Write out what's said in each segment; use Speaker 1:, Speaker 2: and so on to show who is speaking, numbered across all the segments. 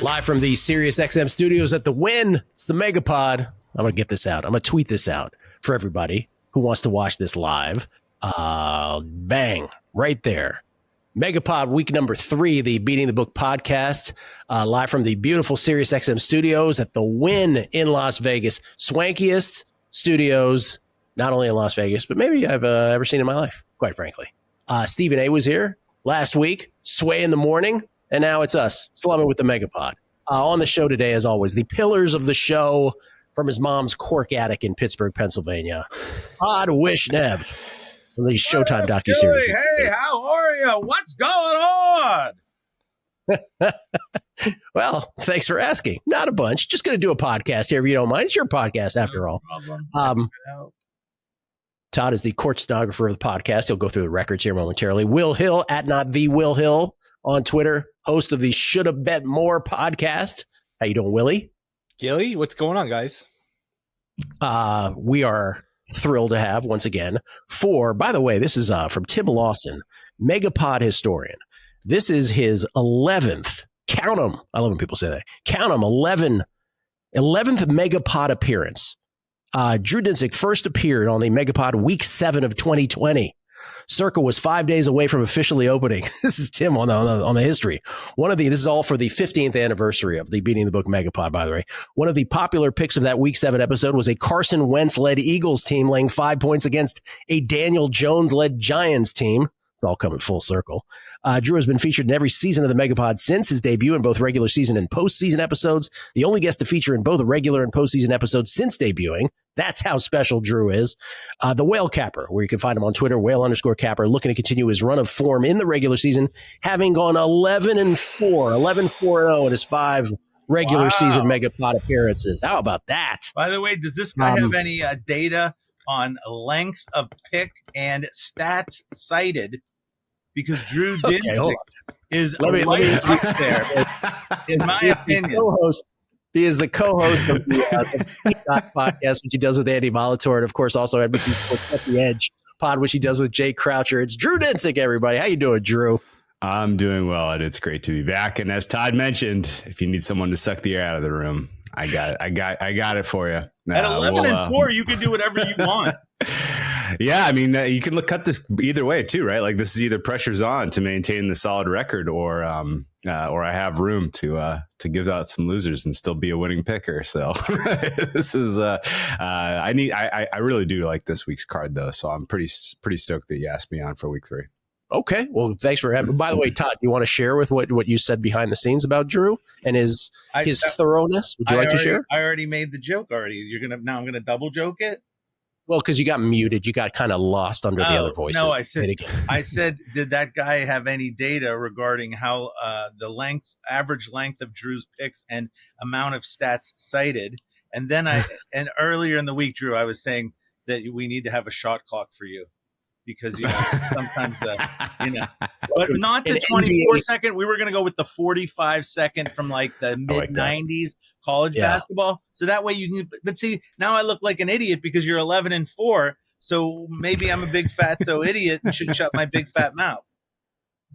Speaker 1: Live from the Sirius XM studios at the Win. It's the MegaPod. I'm going to get this out. I'm going to tweet this out for everybody who wants to watch this live. Bang, right there. MegaPod week number 3, the Beating the Book podcast, live from the beautiful Sirius XM studios at the Win in Las Vegas. Swankiest studios, not only in Las Vegas, but maybe I've ever seen in my life, quite frankly. Stephen A. was here last week, Sway in the morning, and now it's us, slumming with the MegaPod. On the show today, as always, the pillars of the show from his mom's cork attic in Pittsburgh, Pennsylvania, Todd Wishnev from the Showtime docuseries.
Speaker 2: Hey, how are you? What's going on?
Speaker 1: Well, thanks for asking. Not a bunch. Just going to do a podcast here if you don't mind. It's your podcast after all. Todd is the court stenographer of the podcast. He'll go through the records here momentarily. Will Hill, at not the Will Hill on Twitter, host of the Shoulda Bet More podcast. How you doing, Willie?
Speaker 3: Gilly, what's going on, guys?
Speaker 1: We are thrilled to have, once again, by the way, this is from Tim Lawson, MegaPod historian. This is his 11th, count them, I love when people say that, count them, 11th MegaPod appearance. Drew Dinsick first appeared on the MegaPod week 7 of 2020. Circa was 5 days away from officially opening. This is Tim on the history. This is all for the 15th anniversary of the Beating the Book MegaPod, by the way. One of the popular picks of that week 7 episode was a Carson Wentz-led Eagles team laying 5 points against a Daniel Jones-led Giants team. It's all coming full circle. Drew has been featured in every season of the MegaPod since his debut in both regular season and postseason episodes. The only guest to feature in both regular and postseason episodes since debuting. That's how special Drew is. The Whale Capper, where you can find him on Twitter, Whale_Capper, looking to continue his run of form in the regular season, having gone 11-4 in his 5 regular season MegaPod appearances. How about that?
Speaker 2: By the way, does this guy have any data on length of pick and stats cited? Because Drew Dinsick is up there, in my opinion.
Speaker 1: He is the co-host of the podcast, which he does with Andy Molitor, and of course also NBC Sports Edge pod, which he does with Jay Croucher. It's Drew Dinsick, everybody. How you doing, Drew?
Speaker 4: I'm doing well, and it's great to be back. And as Todd mentioned, if you need someone to suck the air out of the room, I got it for you.
Speaker 2: At 11-4, you can do whatever you want.
Speaker 4: Yeah, I mean, you can cut this either way too, right? Like this is either pressure's on to maintain the solid record, or I have room to give out some losers and still be a winning picker. So this is I really do like this week's card though, so I'm pretty stoked that you asked me on for week 3.
Speaker 1: Okay, well, thanks for having. By the way, Todd, do you want to share with what you said behind the scenes about Drew and his thoroughness? Would you like to share?
Speaker 2: I already made the joke already. I'm gonna double joke it.
Speaker 1: Well, because you got muted, you got kind of lost under the other voices.
Speaker 2: No, I said, did that guy have any data regarding how the average length of Drew's picks and amount of stats cited? And then and earlier in the week, Drew, I was saying that we need to have a shot clock for you because sometimes but not the 24-second. We were going to go with the 45-second from like the mid 90s. College basketball, so that way you can. But see, now I look like an idiot because you're 11-4. So maybe I'm a big fat idiot and should shut my big fat mouth.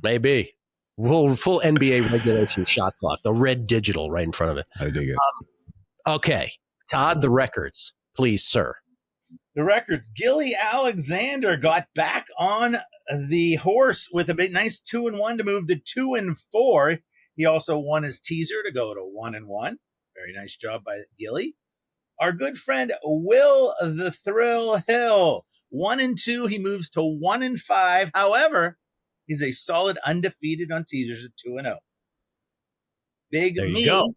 Speaker 1: Maybe full NBA regulation shot clock, the red digital right in front of it.
Speaker 4: I dig it.
Speaker 1: Okay, Todd, the records, please, sir.
Speaker 2: The records. Gill Alexander got back on the horse with a bit nice 2-1 to move to 2-4. He also won his teaser to go to 1-1. Very nice job by Gilly. Our good friend Will the Thrill Hill, 1-2. He moves to 1-5. However, he's a solid undefeated on teasers at 2-0. Big
Speaker 1: there you
Speaker 2: me.
Speaker 1: Go.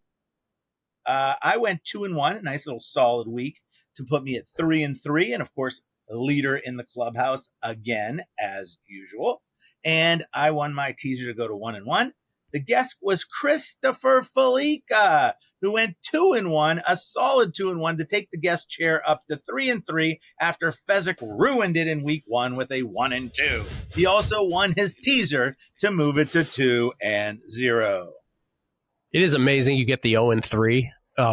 Speaker 2: I went 2-1. A nice little solid week to put me at 3-3, and of course, a leader in the clubhouse again as usual. And I won my teaser to go to 1-1. The guest was Christopher Felica, who went 2-1, a solid 2-1 to take the guest chair up to 3-3 after Fezzik ruined it in week 1 with a 1-2. He also won his teaser to move it to 2-0.
Speaker 1: It is amazing you get the 0-3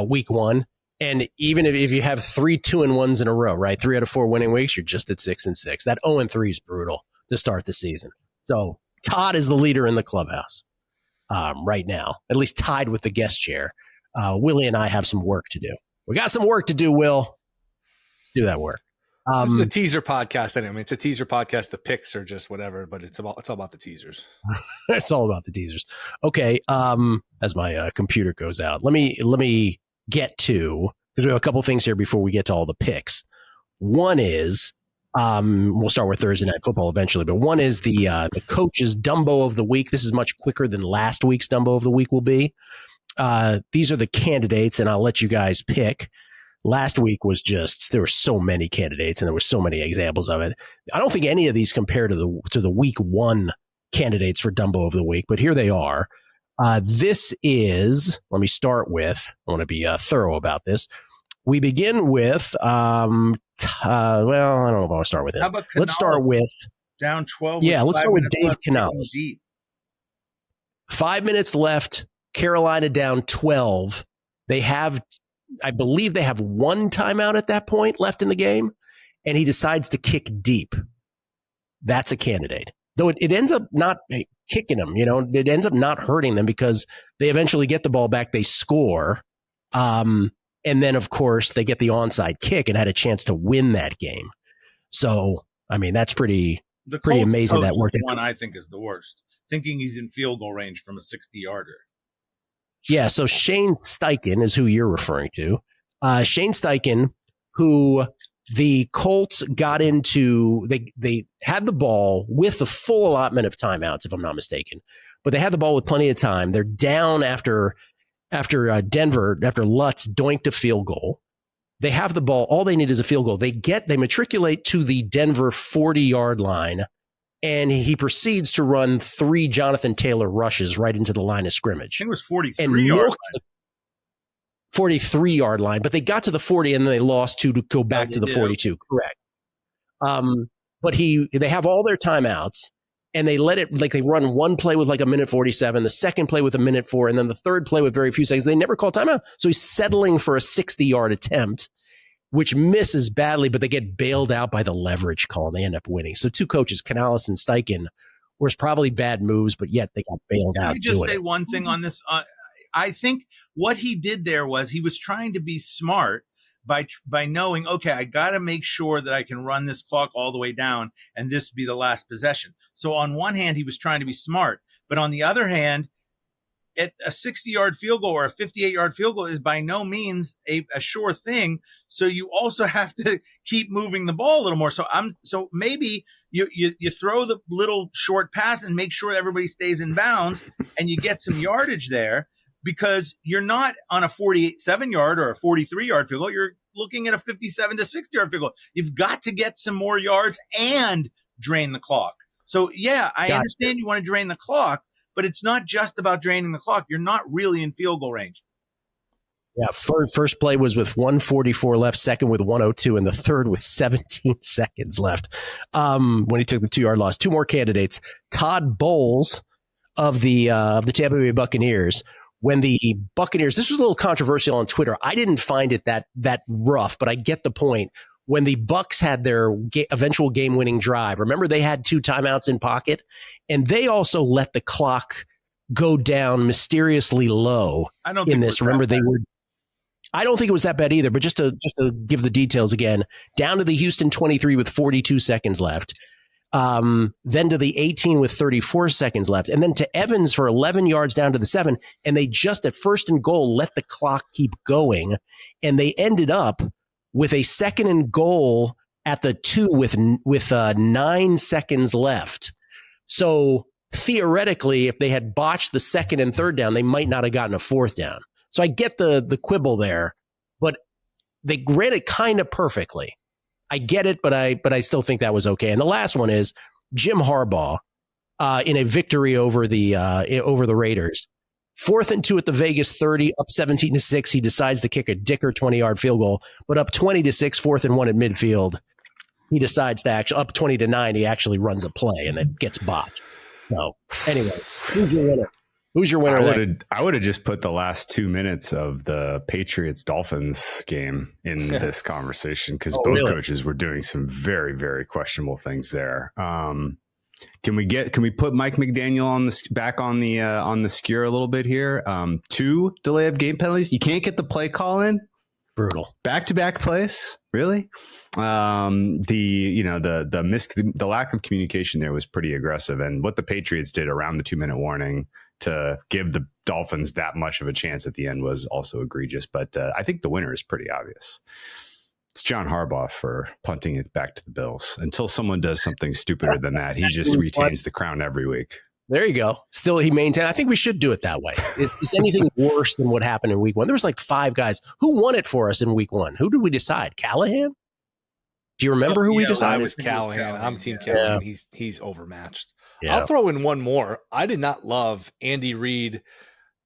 Speaker 1: week 1. And even if you have 3 2-1s in a row, right? 3 out of 4 winning weeks, you're just at 6-6. That 0-3 is brutal to start the season. So Todd is the leader in the clubhouse. right now, at least tied with the guest chair. Willie and I have some work to do. We got some work to do, Will. Let's do that work.
Speaker 3: This is a teaser podcast. Anyway, it's a teaser podcast. The picks are just whatever, but it's all about the teasers.
Speaker 1: It's all about the teasers. Okay. As my computer goes out, let me get to, because we have a couple things here before we get to all the picks. One is, we'll start with Thursday Night Football eventually, but one is the coach's Dumbo of the week. This is much quicker than last week's Dumbo of the week will be. These are the candidates, and I'll let you guys pick. Last week was just, there were so many candidates and there were so many examples of it. I don't think any of these compare to the week one candidates for Dumbo of the week, but here they are. This is, let me start with, I want to be thorough about this. We begin with, well, I don't know if I want to start with it.
Speaker 2: How about
Speaker 1: Let's start with
Speaker 2: down 12?
Speaker 1: Yeah, let's start with Dave
Speaker 2: left,
Speaker 1: Canales. 5 minutes left. Carolina down 12. They have, I believe they have one timeout at that point left in the game, and he decides to kick deep. That's a candidate. Though it ends up not kicking them, it ends up not hurting them because they eventually get the ball back, they score. And then, of course, they get the onside kick and had a chance to win that game. So, I mean, that's pretty amazing that worked.
Speaker 2: The one I think is the worst, thinking he's in field goal range from a 60-yarder.
Speaker 1: Yeah, so Shane Steichen is who you're referring to. Shane Steichen, who the Colts got into, they had the ball with the full allotment of timeouts, if I'm not mistaken. But they had the ball with plenty of time. They're down after Denver, after Lutz doinked a field goal. They have the ball. All they need is a field goal. They matriculate to the Denver 40-yard line, and he proceeds to run 3 Jonathan Taylor rushes right into the line of scrimmage.
Speaker 2: I think it was 43-yard line.
Speaker 1: 43-yard line, but they got to the 40 and then they lost to go back to the 42. Correct. But they have all their timeouts, and they let it, like, they run one play with like a minute 47, the second play with a minute 4, and then the third play with very few seconds. They never call timeout. So he's settling for a 60-yard attempt, which misses badly, but they get bailed out by the leverage call and they end up winning. So 2 coaches, Canales and Steichen, was probably bad moves, but yet they got bailed out.
Speaker 2: Can I just say one thing on this? I think what he did there was he was trying to be smart by knowing, okay, I got to make sure that I can run this clock all the way down and this be the last possession. So on one hand, he was trying to be smart, but on the other hand, a 60-yard field goal or a 58-yard field goal is by no means a sure thing. So you also have to keep moving the ball a little more. So maybe you throw the little short pass and make sure everybody stays in bounds and you get some yardage there, because you're not on a 47-yard or a 43-yard field goal. You're looking at a 57 to 60-yard field goal. You've got to get some more yards and drain the clock. So yeah, I understand you want to drain the clock, but it's not just about draining the clock. You're not really in field goal range.
Speaker 1: Yeah, first play was with 1:44 left, second with 1:02, and the third with 17 seconds left when he took the 2-yard loss. 2 more candidates. Todd Bowles of the Tampa Bay Buccaneers. When the Buccaneers, this was a little controversial on Twitter. I didn't find it that rough, but I get the point. When the Bucs had their eventual game-winning drive, remember they had 2 timeouts in pocket, and they also let the clock go down mysteriously low in this. Remember, they were. I don't think it was that bad either, but just to give the details again, down to the Houston 23 with 42 seconds left, then to the 18 with 34 seconds left, and then to Evans for 11 yards down to the 7, and they just at first and goal let the clock keep going, and they ended up with a second and goal at the 2 with 9 seconds left. So theoretically, if they had botched the second and third down, they might not have gotten a fourth down. So I get the quibble there, but they ran it kind of perfectly. I get it, but I still think that was okay. And the last one is Jim Harbaugh in a victory over the Raiders. 4th and 2 at the Vegas 30, up 17-6. He decides to kick a dicker 20-yard field goal, but up 20-6, 4th and 1 at midfield. He decides to actually up 20-9. He actually runs a play and it gets botched. So anyway, who's your winner? Who's your winner?
Speaker 4: I would have just put the last 2 minutes of the Patriots-Dolphins game in this conversation because both coaches were doing some very, very questionable things there. Can we put Mike McDaniel back on the skewer a little bit here? 2 delay of game penalties. You can't get the play call in.
Speaker 1: Brutal.
Speaker 4: Back-to-back plays, really? The lack of communication there was pretty aggressive, and what the Patriots did around the 2-minute warning to give the Dolphins that much of a chance at the end was also egregious. But I think the winner is pretty obvious. It's John Harbaugh for punting it back to the Bills. Until someone does something stupider than that, he just retains the crown every week.
Speaker 1: There you go. Still, he maintained. I think we should do it that way. Is anything worse than what happened in week 1? There was like 5 guys. Who won it for us in week 1? Who did we decide? Callahan? Do you remember who we decided?
Speaker 3: I was Callahan. I'm Team Callahan.
Speaker 1: Yeah.
Speaker 3: He's overmatched.
Speaker 1: Yeah.
Speaker 3: I'll throw in one more. I did not love Andy Reid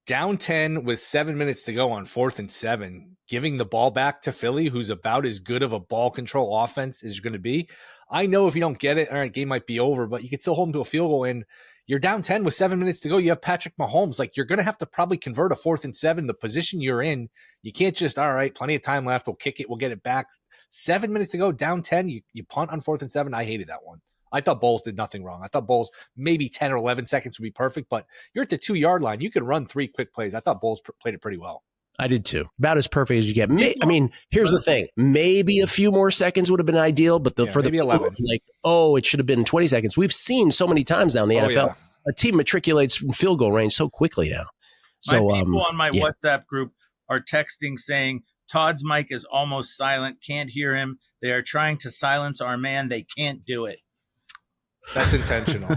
Speaker 3: down 10 with 7 minutes to go on 4th and 7, giving the ball back to Philly, who's about as good of a ball control offense as going to be. I know if you don't get it, all right, game might be over, but you can still hold them to a field goal. And you're down 10 with 7 minutes to go. You have Patrick Mahomes. Like, you're going to have to probably convert a 4th and 7. The position you're in, you can't just, all right, plenty of time left. We'll kick it. We'll get it back. 7 minutes to go, down 10. You punt on 4th and 7. I hated that one. I thought Bowles did nothing wrong. I thought Bowles maybe 10 or 11 seconds would be perfect, but you're at the 2-yard line. You can run 3 quick plays. I thought Bowles played it pretty well.
Speaker 1: I did too. About as perfect as you get. I mean, here's the thing. Maybe a few more seconds would have been ideal, but for the
Speaker 3: 11.
Speaker 1: Like, it should have been 20 seconds. We've seen so many times now in the NFL. A team matriculates from field goal range so quickly now. So
Speaker 2: my people on my WhatsApp group are texting saying, Todd's mic is almost silent. Can't hear him. They are trying to silence our man. They can't do it.
Speaker 3: That's intentional.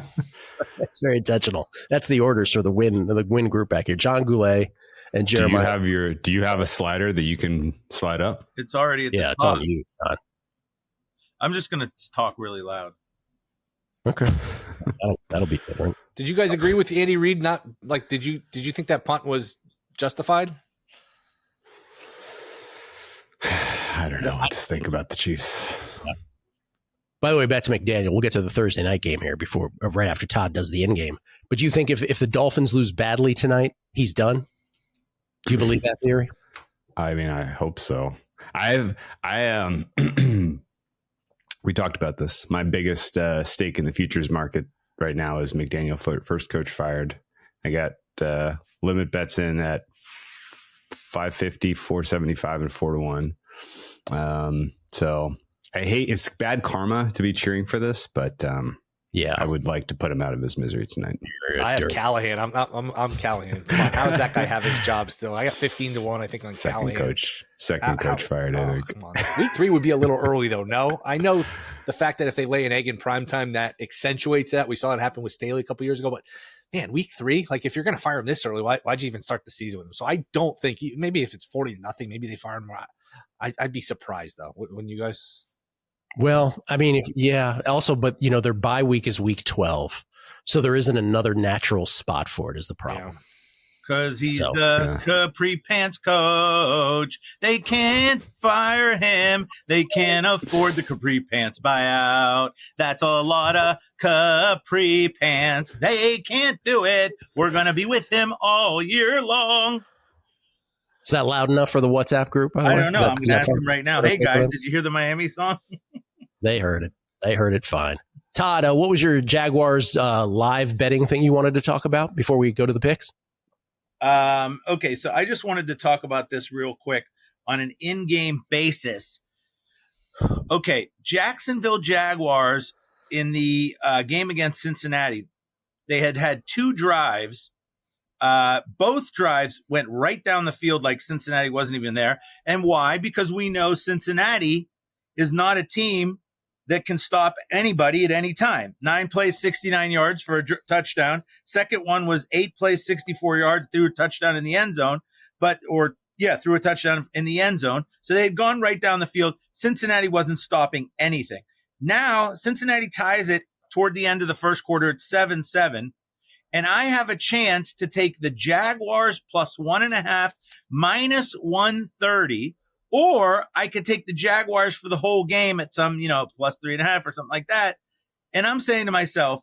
Speaker 1: That's very intentional. That's the orders for the win group back here. John Goulet and Jeremiah.
Speaker 4: Do you have a slider that you can slide up?
Speaker 2: It's already at the top.
Speaker 1: It's on you, Todd.
Speaker 2: I'm just going to talk really loud.
Speaker 1: Okay. That'll be different.
Speaker 3: Did you guys agree with Andy Reid? Not like, did you think that punt was justified?
Speaker 4: I don't know what to think about the Chiefs.
Speaker 1: Yeah. By the way, back to McDaniel. We'll get to the Thursday night game here right after Todd does the end game. But do you think if the Dolphins lose badly tonight, he's done? Do you believe that theory?
Speaker 4: I mean, I hope so. We talked about this. My biggest stake in the futures market right now is McDaniel first coach fired. I got limit bets in at 550, 475, and 4-1. So it's bad karma to be cheering for this, but I would like to put him out of his misery tonight.
Speaker 3: I have Callahan. I'm Callahan. Come on, how does that guy have his job still? I got 15-1, I think, on Callahan. Second coach fired, I think. Come on. Week 3 would be a little early, though. No, I know the fact that if they lay an egg in primetime, that accentuates that. We saw it happen with Staley a couple years ago, but man, week 3, like if you're going to fire him this early, why'd you even start the season with him? So I don't think maybe if it's 40-0, maybe they fire him more. I'd be surprised though. Wouldn't you guys?
Speaker 1: Well, I mean, also, but their bye week is week 12. So there isn't another natural spot for it is the problem.
Speaker 2: Because he's the Capri Pants coach. They can't fire him. They can't afford the Capri Pants buyout. That's a lot of Capri Pants. They can't do it. We're going to be with him all year long.
Speaker 1: Is that loud enough for the WhatsApp group?
Speaker 2: I don't know. I'm going to ask him right now. Hey, guys, did you hear the Miami song?
Speaker 1: They heard it. They heard it fine. Todd, what was your Jaguars live betting thing you wanted to talk about before we go to the picks?
Speaker 2: Okay, so I just wanted to talk about this real quick on an in-game basis. Okay, Jacksonville Jaguars in the game against Cincinnati, they had 2 drives. Both drives went right down the field like Cincinnati wasn't even there. And why? Because we know Cincinnati is not a team that can stop anybody at any time. 9 plays, 69 yards for a touchdown. Second one was 8 plays, 64 yards, threw a touchdown in the end zone, threw a touchdown in the end zone. So they had gone right down the field. Cincinnati wasn't stopping anything. Now, Cincinnati ties it toward the end of the first quarter at 7-7. And I have a chance to take the Jaguars plus 1.5 minus 130. Or I could take the Jaguars for the whole game at some, plus 3.5 or something like that. And I'm saying to myself,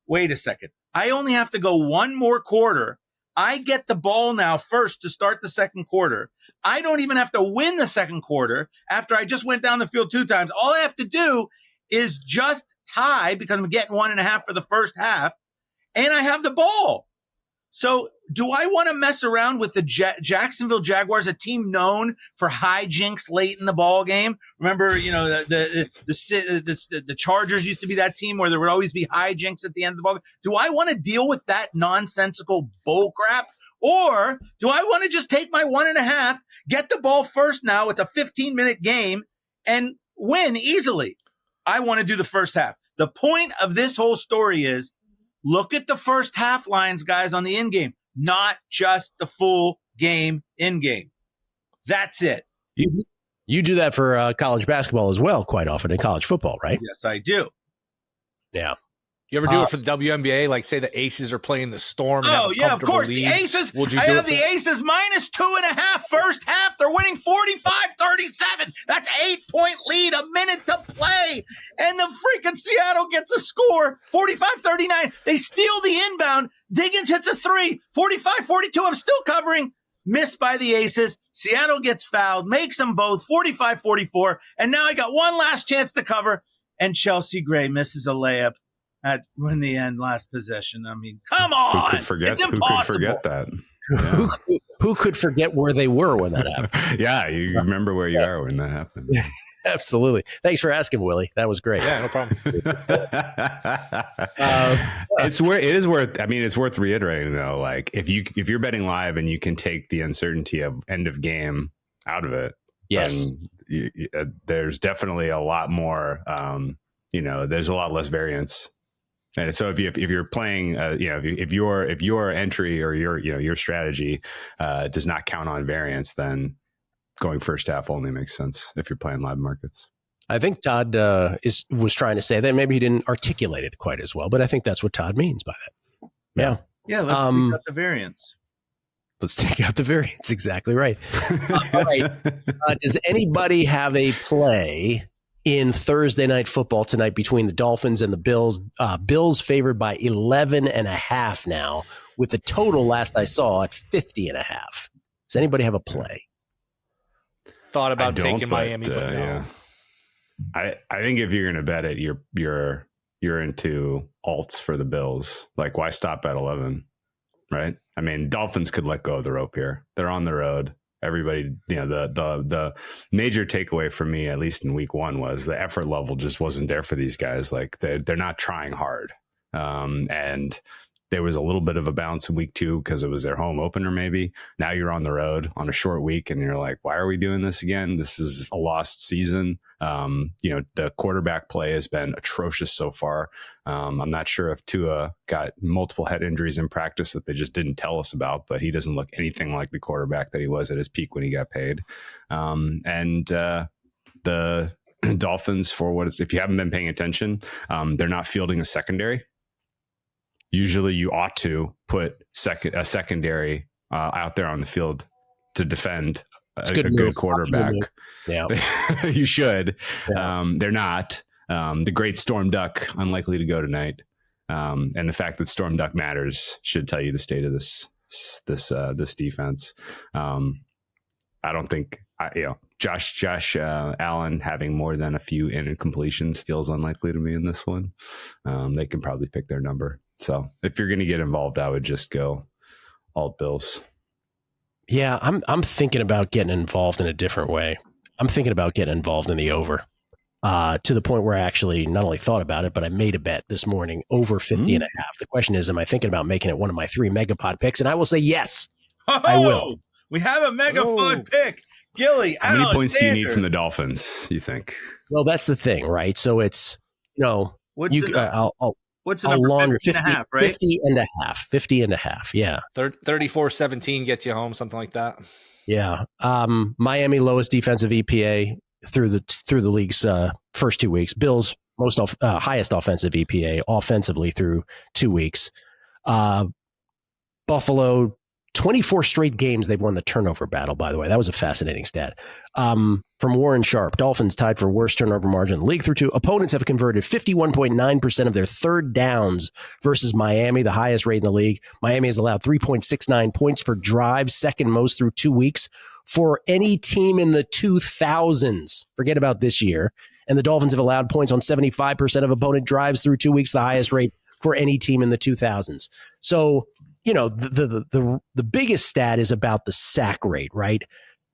Speaker 2: wait a second. I only have to go one more quarter. I get the ball now first to start the second quarter. I don't even have to win the second quarter after I just went down the field 2 times. All I have to do is just tied because I'm getting 1.5 for the first half, and I have the ball. So do I want to mess around with the Jacksonville Jaguars, a team known for hijinks late in the ball game? Remember, the Chargers used to be that team where there would always be hijinks at the end of the ball game. Do I want to deal with that nonsensical bull crap? Or do I want to just take my 1.5, get the ball first now? It's a 15-minute game and win easily. I want to do the first half. The point of this whole story is look at the first half lines, guys, on the in-game, not just the full game in-game. That's it.
Speaker 1: You do that for college basketball as well quite often in college football, right?
Speaker 2: Yes, I do.
Speaker 1: Yeah.
Speaker 3: You ever do it for the WNBA? Like, say the Aces are playing the Storm. And
Speaker 2: oh, yeah, of course. Lead. The Aces. I have the Aces minus 2.5 first half. They're winning 45-37. That's 8-point lead, a minute to play. And the freaking Seattle gets a score, 45-39. They steal the inbound. Diggins hits a 3, 45-42. I'm still covering. Missed by the Aces. Seattle gets fouled, makes them both 45-44. And now I got one last chance to cover. And Chelsea Gray misses a layup in the end, last possession. I mean, come on.
Speaker 4: Who could forget,
Speaker 2: it's impossible.
Speaker 4: Who could forget that?
Speaker 1: Yeah. Who could forget where they were when that happened?
Speaker 4: Yeah, you remember where you are when that happened.
Speaker 1: Absolutely. Thanks for asking, Willie. That was great.
Speaker 3: Yeah, no problem.
Speaker 4: It's worth reiterating though. Like if you're betting live and you can take the uncertainty of end of game out of it,
Speaker 1: yes,
Speaker 4: there's definitely a lot more. There's a lot less variance. And so if you're playing, if your entry or your strategy does not count on variance, then going first half only makes sense if you're playing live markets.
Speaker 1: I think Todd was trying to say that. Maybe he didn't articulate it quite as well, but I think that's what Todd means by that. Yeah.
Speaker 2: Yeah. Let's take out the variance.
Speaker 1: Let's take out the variance. Exactly right. All right. Does anybody have a play in Thursday night football tonight between the Dolphins and the Bills? Bills favored by 11.5 now, with the total last I saw at 50.5. Does anybody have a play?
Speaker 3: Thought about taking Miami, but no.
Speaker 4: Yeah. I think if you're going to bet it, you're into alts for the Bills. Like, why stop at 11? Right? I mean, Dolphins could let go of the rope here. They're on the road. Everybody, the major takeaway for me, at least in week one, was the effort level just wasn't there for these guys. Like they're not trying hard. And there was a little bit of a bounce in week 2 because it was their home opener. Maybe now you're on the road on a short week and you're like, why are we doing this again? This is a lost season. The quarterback play has been atrocious so far. I'm not sure if Tua got multiple head injuries in practice that they just didn't tell us about, but he doesn't look anything like the quarterback that he was at his peak when he got paid. The Dolphins, if you haven't been paying attention, they're not fielding a secondary. Usually you ought to put a secondary out there on the field to defend a good quarterback.
Speaker 1: Yeah,
Speaker 4: you should.
Speaker 1: Yeah.
Speaker 4: They're not. The great Storm Duck unlikely to go tonight, and the fact that Storm Duck matters should tell you the state of this defense. I don't think Josh Allen having more than a few incompletions feels unlikely to me in this one. They can probably pick their number. So if you're going to get involved, I would just go all Bills.
Speaker 1: Yeah, I'm thinking about getting involved in a different way. I'm thinking about getting involved in the over to the point where I actually not only thought about it, but I made a bet this morning over 50.5. The question is, am I thinking about making it one of my 3 Megapod picks? And I will say yes, I will.
Speaker 2: We have a Megapod pick. Gilly,
Speaker 4: how many points do you need from the Dolphins, you think?
Speaker 1: Well, that's the thing, right? So it's,
Speaker 2: what's the number? 50.5, right?
Speaker 1: 50.5, yeah.
Speaker 3: 34-17 gets you home, something like that.
Speaker 1: Yeah. Miami lowest defensive EPA through the league's first 2 weeks. Bills highest offensive EPA offensively through 2 weeks. Buffalo, 24 straight games they've won the turnover battle, by the way. That was a fascinating stat. From Warren Sharp, Dolphins tied for worst turnover margin in the league through 2. Opponents have converted 51.9% of their third downs versus Miami, the highest rate in the league. Miami has allowed 3.69 points per drive, second most through 2 weeks for any team in the 2000s. Forget about this year. And the Dolphins have allowed points on 75% of opponent drives through 2 weeks, the highest rate for any team in the 2000s. So, the biggest stat is about the sack rate, right?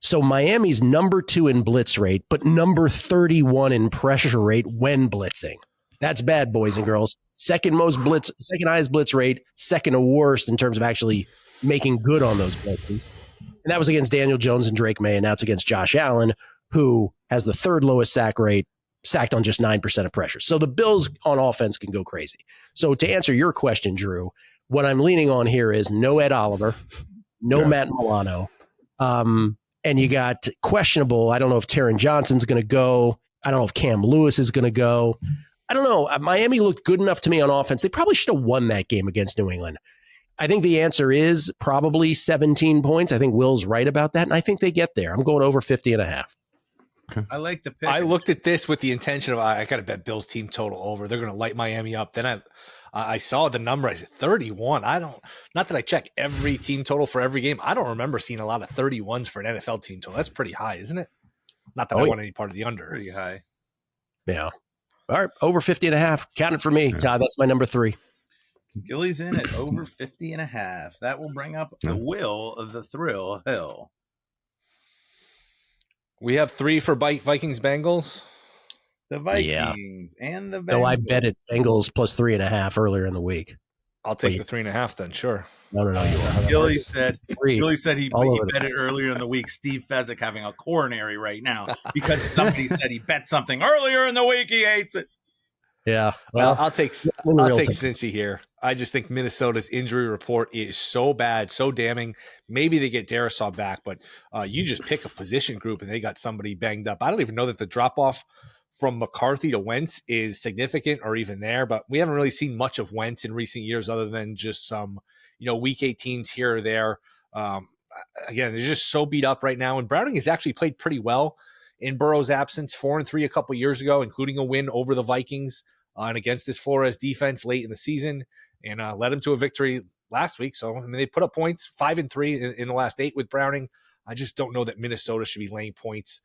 Speaker 1: So Miami's number 2 in blitz rate, but number 31 in pressure rate when blitzing. That's bad, boys and girls. Second highest blitz rate, second to worst in terms of actually making good on those blitzes. And that was against Daniel Jones and Drake May, and now it's against Josh Allen, who has the third lowest sack rate, sacked on just 9% of pressure. So the Bills on offense can go crazy. So to answer your question, Drew, what I'm leaning on here is no Ed Oliver, no Matt Milano, and you got questionable. I don't know if Taron Johnson's going to go. I don't know if Cam Lewis is going to go. I don't know. Miami looked good enough to me on offense. They probably should have won that game against New England. I think the answer is probably 17 points. I think Will's right about that, and I think they get there. I'm going over 50.5.
Speaker 2: Okay. I like the pick.
Speaker 3: I looked at this with the intention of I got to bet Bills team total over. They're going to light Miami up. Then I saw the number. I said 31. Not that I check every team total for every game. I don't remember seeing a lot of 31s for an NFL team total. That's pretty high, isn't it? Not that I want any part of the under.
Speaker 2: Pretty high.
Speaker 1: Yeah. All right. Over 50.5. Count it for me, Todd. That's my number 3.
Speaker 2: Gilly's in at over 50.5. That will bring up the will of the thrill hill.
Speaker 3: We have 3 for Vikings Bengals.
Speaker 2: The Vikings and the Bengals.
Speaker 1: No, I bet it Bengals plus 3.5 earlier in the week.
Speaker 3: I'll take the 3.5 then, sure.
Speaker 1: No.
Speaker 2: Gilly said he bet it earlier in the week. Steve Fezzik having a coronary right now because somebody said he bet something earlier in the week. He hates it.
Speaker 1: Yeah.
Speaker 3: Well, I'll take Cincy here. I just think Minnesota's injury report is so bad, so damning. Maybe they get Darisaw back, but you just pick a position group and they got somebody banged up. I don't even know that the drop-off from McCarthy to Wentz is significant or even there, but we haven't really seen much of Wentz in recent years other than just some, week 18s here or there. Again, they're just so beat up right now, and Browning has actually played pretty well in Burrow's absence, 4-3 a couple years ago, including a win over the Vikings and against this Flores defense late in the season, and led him to a victory last week. So, they put up points, 5-3 in the last 8 with Browning. I just don't know that Minnesota should be laying points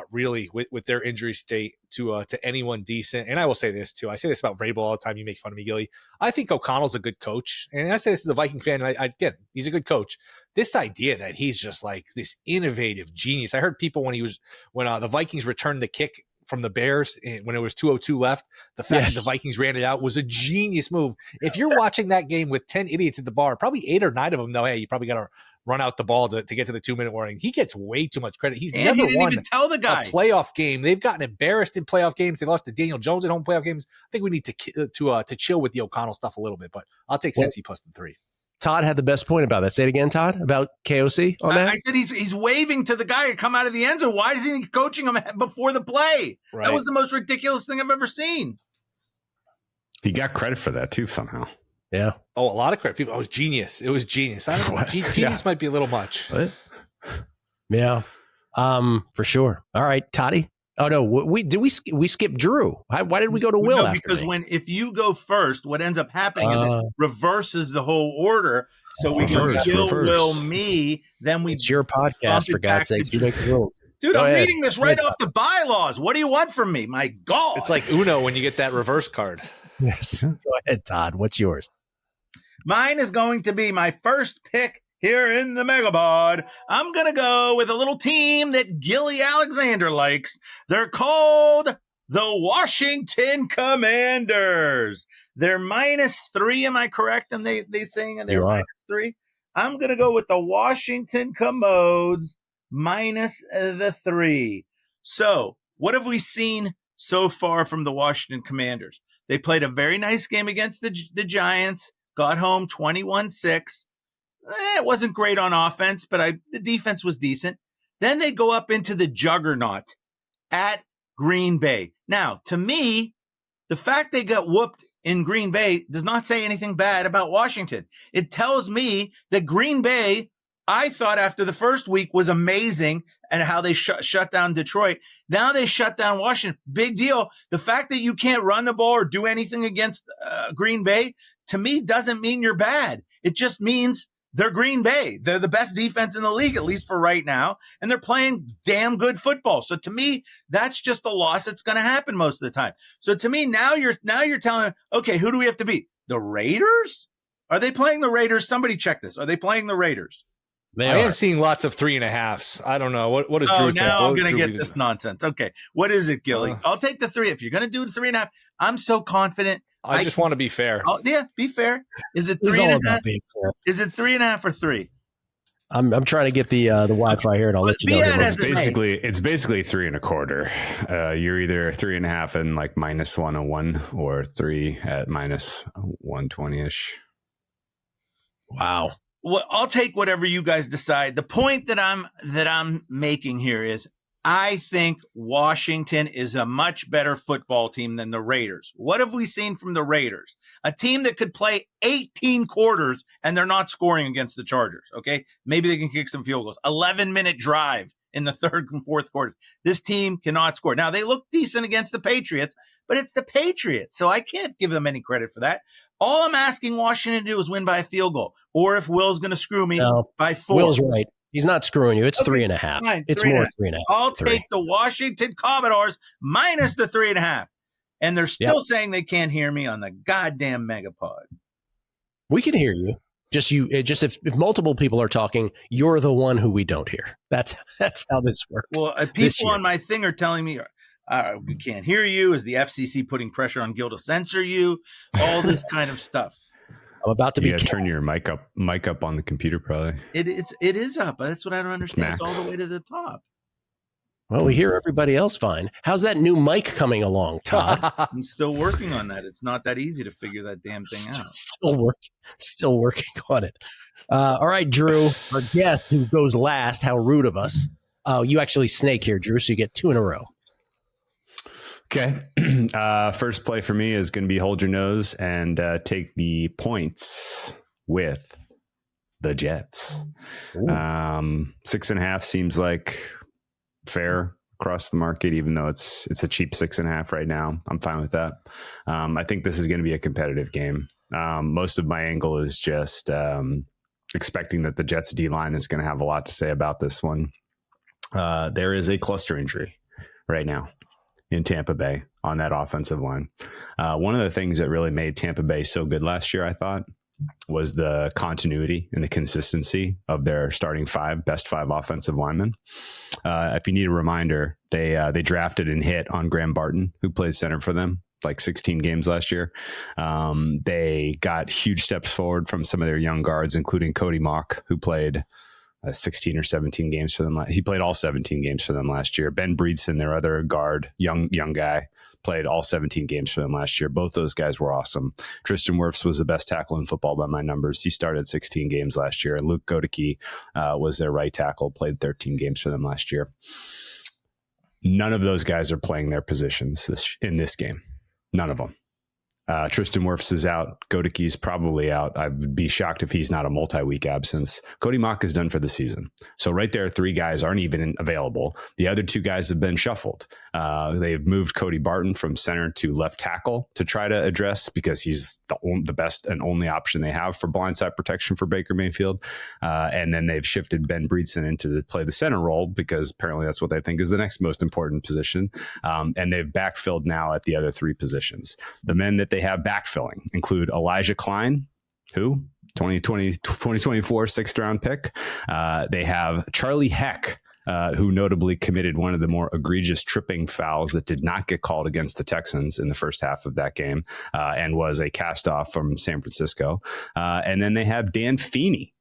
Speaker 3: really with their injury state to anyone decent. And I will say this too. I say this about Vrabel all the time. You make fun of me, Gilly. I think O'Connell's a good coach. And I say this as a Viking fan. I get it. He's a good coach. This idea that he's just like this innovative genius. I heard people when the Vikings returned the kick from the Bears when it was 2:02 left, the fact that the Vikings ran it out was a genius move. If you're watching that game with 10 idiots at the bar, probably 8 or 9 of them know, hey, you probably got to run out the ball to get to the 2-minute warning. He gets way too much credit. He didn't even tell the guy. A playoff game. They've gotten embarrassed in playoff games. They lost to Daniel Jones at home playoff games. I think we need to chill with the O'Connell stuff a little bit, but I'll take Cincy plus the 3.
Speaker 1: Todd had the best point about that. Say it again, Todd, about KOC on that.
Speaker 2: I said he's waving to the guy to come out of the end zone. Why isn't he coaching him before the play? Right. That was the most ridiculous thing I've ever seen.
Speaker 4: He got credit for that too somehow.
Speaker 1: Yeah.
Speaker 3: Oh, a lot of credit. People, it was genius. It was genius. I don't know. Genius might be a little much.
Speaker 4: What?
Speaker 1: Yeah. For sure. All right, Toddy. Oh no, we skip Drew. Why did we go to Will?
Speaker 2: No, because if you go first, what ends up happening is it reverses the whole order. So we go Gill, Will, me. Then
Speaker 1: it's your podcast, for God's sake. You make the rules.
Speaker 2: Dude, I'm reading this right off the bylaws. What do you want from me? My God.
Speaker 3: It's like Uno when you get that reverse card.
Speaker 1: Yes. Go ahead, Todd. What's yours?
Speaker 2: Mine is going to be my first pick here in the MegaPod. I'm going to go with a little team that Gilly Alexander likes. They're called the Washington Commanders. They're -3. Am I correct? And they saying they're -3. I'm going to go with the Washington Commodes -3. So what have we seen so far from the Washington Commanders? They played a very nice game against the Giants, got home 21-6. It wasn't great on offense, but the defense was decent. Then they go up into the juggernaut at Green Bay. Now, to me, the fact they got whooped in Green Bay does not say anything bad about Washington. It tells me that Green Bay, I thought after the first week, was amazing and how they shut down Detroit. Now they shut down Washington. Big deal. The fact that you can't run the ball or do anything against Green Bay, to me, doesn't mean you're bad. It just means They're Green Bay. They're the best defense in the league, at least for right now. And they're playing damn good football. So to me, that's just a loss that's going to happen most of the time. So to me, now you're telling me, okay, who do we have to beat? The Raiders? Are they playing the Raiders? Somebody check this. Are they playing the Raiders?
Speaker 3: I am seeing lots of 3.5s. I don't know. What is Drew?
Speaker 2: Now I'm going to get this nonsense. Okay. What is it, Gilly? I'll take the 3. If you're going to do the 3.5, I'm so confident.
Speaker 3: I just want to be fair.
Speaker 2: Oh, yeah, be fair. Is it 3.5? Is it 3.5 or 3?
Speaker 1: I'm trying to get the Wi-Fi here, and I'll let you know.
Speaker 4: It's basically 3.25. You're either 3.5 and like -101 or 3 at -120ish.
Speaker 1: Wow.
Speaker 2: Well, I'll take whatever you guys decide. The point that I'm making here is I think Washington is a much better football team than the Raiders. What have we seen from the Raiders? A team that could play 18 quarters and they're not scoring against the Chargers, okay? Maybe they can kick some field goals. 11-minute drive in the third and fourth quarters. This team cannot score. Now, they look decent against the Patriots, but it's the Patriots, so I can't give them any credit for that. All I'm asking Washington to do is win by a field goal, or if Will's going to screw me, by 4.
Speaker 1: Will's right. He's not screwing you. It's
Speaker 2: Okay,
Speaker 1: 3.5.
Speaker 2: fine,
Speaker 1: It's
Speaker 2: 3.5.
Speaker 1: more 3.5.
Speaker 2: I'll take the Washington Commodores minus the 3.5. And they're still saying they can't hear me on the goddamn Megapod.
Speaker 1: We can hear you. Just if multiple people are talking, you're the one who we don't hear. That's how this works.
Speaker 2: Well, people on my thing are telling me we can't hear you. Is the FCC putting pressure on Gill to censor you? All this kind of stuff.
Speaker 1: I'm about to be.
Speaker 4: Yeah, turn your mic up on the computer, probably.
Speaker 2: It is up. That's what I don't understand. It's all the way to the top.
Speaker 1: Well, we hear everybody else fine. How's that new mic coming along, Todd?
Speaker 2: I'm still working on that. It's not that easy to figure that damn thing out.
Speaker 1: Still working on it. All right, Drew, our guest who goes last. How rude of us. Oh, you actually snake here, Drew, so you get 2 in a row.
Speaker 4: Okay. First play for me is going to be hold your nose and take the points with the Jets. 6.5 seems like fair across the market, even though it's a cheap 6.5 right now. I'm fine with that. I think this is going to be a competitive game. Most of my angle is just expecting that the Jets D-line is going to have a lot to say about this one. There is a cluster injury right now in Tampa Bay on that offensive line. One of the things that really made Tampa Bay so good last year, I thought, was the continuity and the consistency of their starting best five offensive linemen. If you need a reminder, they drafted and hit on Graham Barton, who played center for them, like 16 games last year. They got huge steps forward from some of their young guards, including Cody Mock, who played 16 or 17 games for them. He played all 17 games for them last year. Ben Breedson, their other guard, young guy, played all 17 games for them last year. Both those guys were awesome. Tristan Wirfs was the best tackle in football by my numbers. He started 16 games last year. And Luke Godeke was their right tackle, played 13 games for them last year. None of those guys are playing their positions in this game. None of them. Tristan Wirfs is out. Godeke's probably out. I would be shocked if he's not a multi-week absence. Cody Mock is done for the season. So right there, 3 guys aren't even available. The other 2 guys have been shuffled. They've moved Cody Barton from center to left tackle to try to address, because he's the best and only option they have for blindside protection for Baker Mayfield. And then they've shifted Ben Breedson into play the center role, because apparently that's what they think is the next most important position. And they've backfilled now at the other 3 positions. The men that they have backfilling include Elijah Klein, who 2024 6th round pick. They have Charlie Heck, who notably committed one of the more egregious tripping fouls that did not get called against the Texans in the first half of that game, and was a cast off from San Francisco. And then they have Dan Feeney,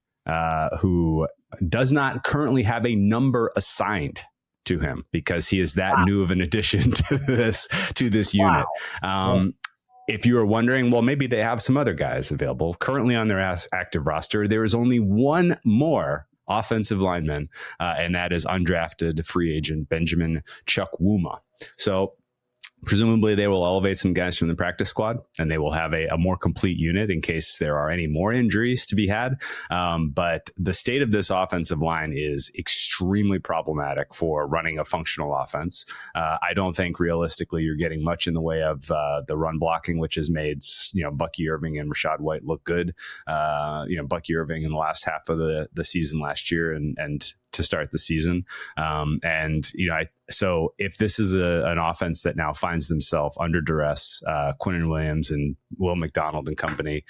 Speaker 4: who does not currently have a number assigned to him, because he is that new of an addition to this unit. If you were wondering, well, maybe they have some other guys available. Currently on their active roster, there is only one more offensive lineman, and that is undrafted free agent Benjamin Chukwuma. So Presumably, they will elevate some guys from the practice squad, and they will have a more complete unit in case there are any more injuries to be had. But the state of this offensive line is extremely problematic for running a functional offense. I don't think realistically you're getting much in the way of the run blocking, which has made Bucky Irving and Rachaad White look good. Bucky Irving in the last half of the season last year and to start the season. So if this is an offense that now finds themselves under duress, Quinnen Williams and Will McDonald and company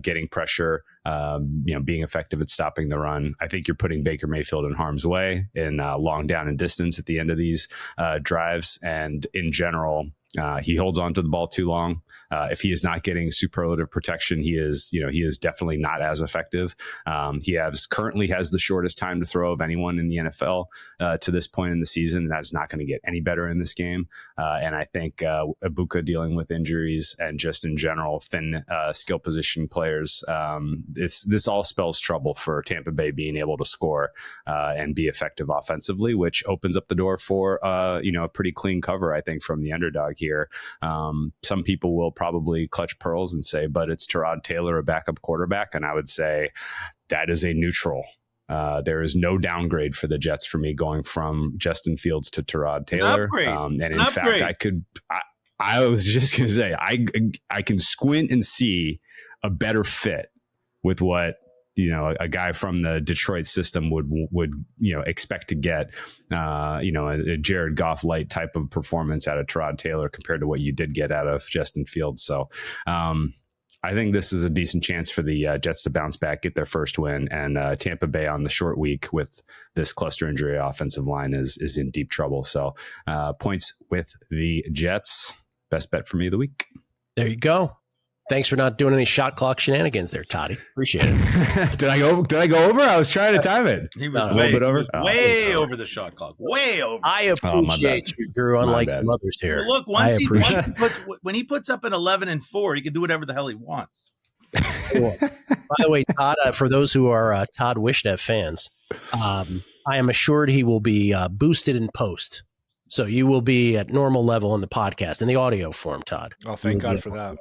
Speaker 4: getting pressure, being effective at stopping the run, I think you're putting Baker Mayfield in harm's way in long down and distance at the end of these drives. And in general, he holds on to the ball too long. If he is not getting superlative protection, he is definitely not as effective. He currently has the shortest time to throw of anyone in the NFL to this point in the season. That's not going to get any better in this game. And I think Ibuka dealing with injuries and just in general thin skill position players, this all spells trouble for Tampa Bay being able to score and be effective offensively, which opens up the door for a pretty clean cover, I think, from the underdog here. Some people will probably clutch pearls and say, but it's Tyrod Taylor, a backup quarterback. And I would say that is a neutral. There is no downgrade for the Jets for me going from Justin Fields to Tyrod Taylor. And in fact, I was just going to say, I can squint and see a better fit with what a guy from the Detroit system would expect to get a Jared Goff light type of performance out of Tyrod Taylor compared to what you did get out of Justin Fields. So I think this is a decent chance for the Jets to bounce back, get their first win, and Tampa Bay on the short week with this cluster injury offensive line is in deep trouble. So points with the Jets. Best bet for me of the week.
Speaker 1: There you go. Thanks for not doing any shot clock shenanigans there, Toddy. Appreciate it.
Speaker 4: Did I go over? I was trying to time it.
Speaker 2: He was
Speaker 4: a little bit over.
Speaker 2: Way over the shot clock. Way over.
Speaker 1: I appreciate you, Drew, unlike some others here.
Speaker 2: Look, when he puts up an 11-4, he can do whatever the hell he wants.
Speaker 1: Cool. By the way, Todd, for those who are Todd Wishnev fans, I am assured he will be boosted in post. So you will be at normal level in the podcast, in the audio form, Todd.
Speaker 3: Oh, thank God for that.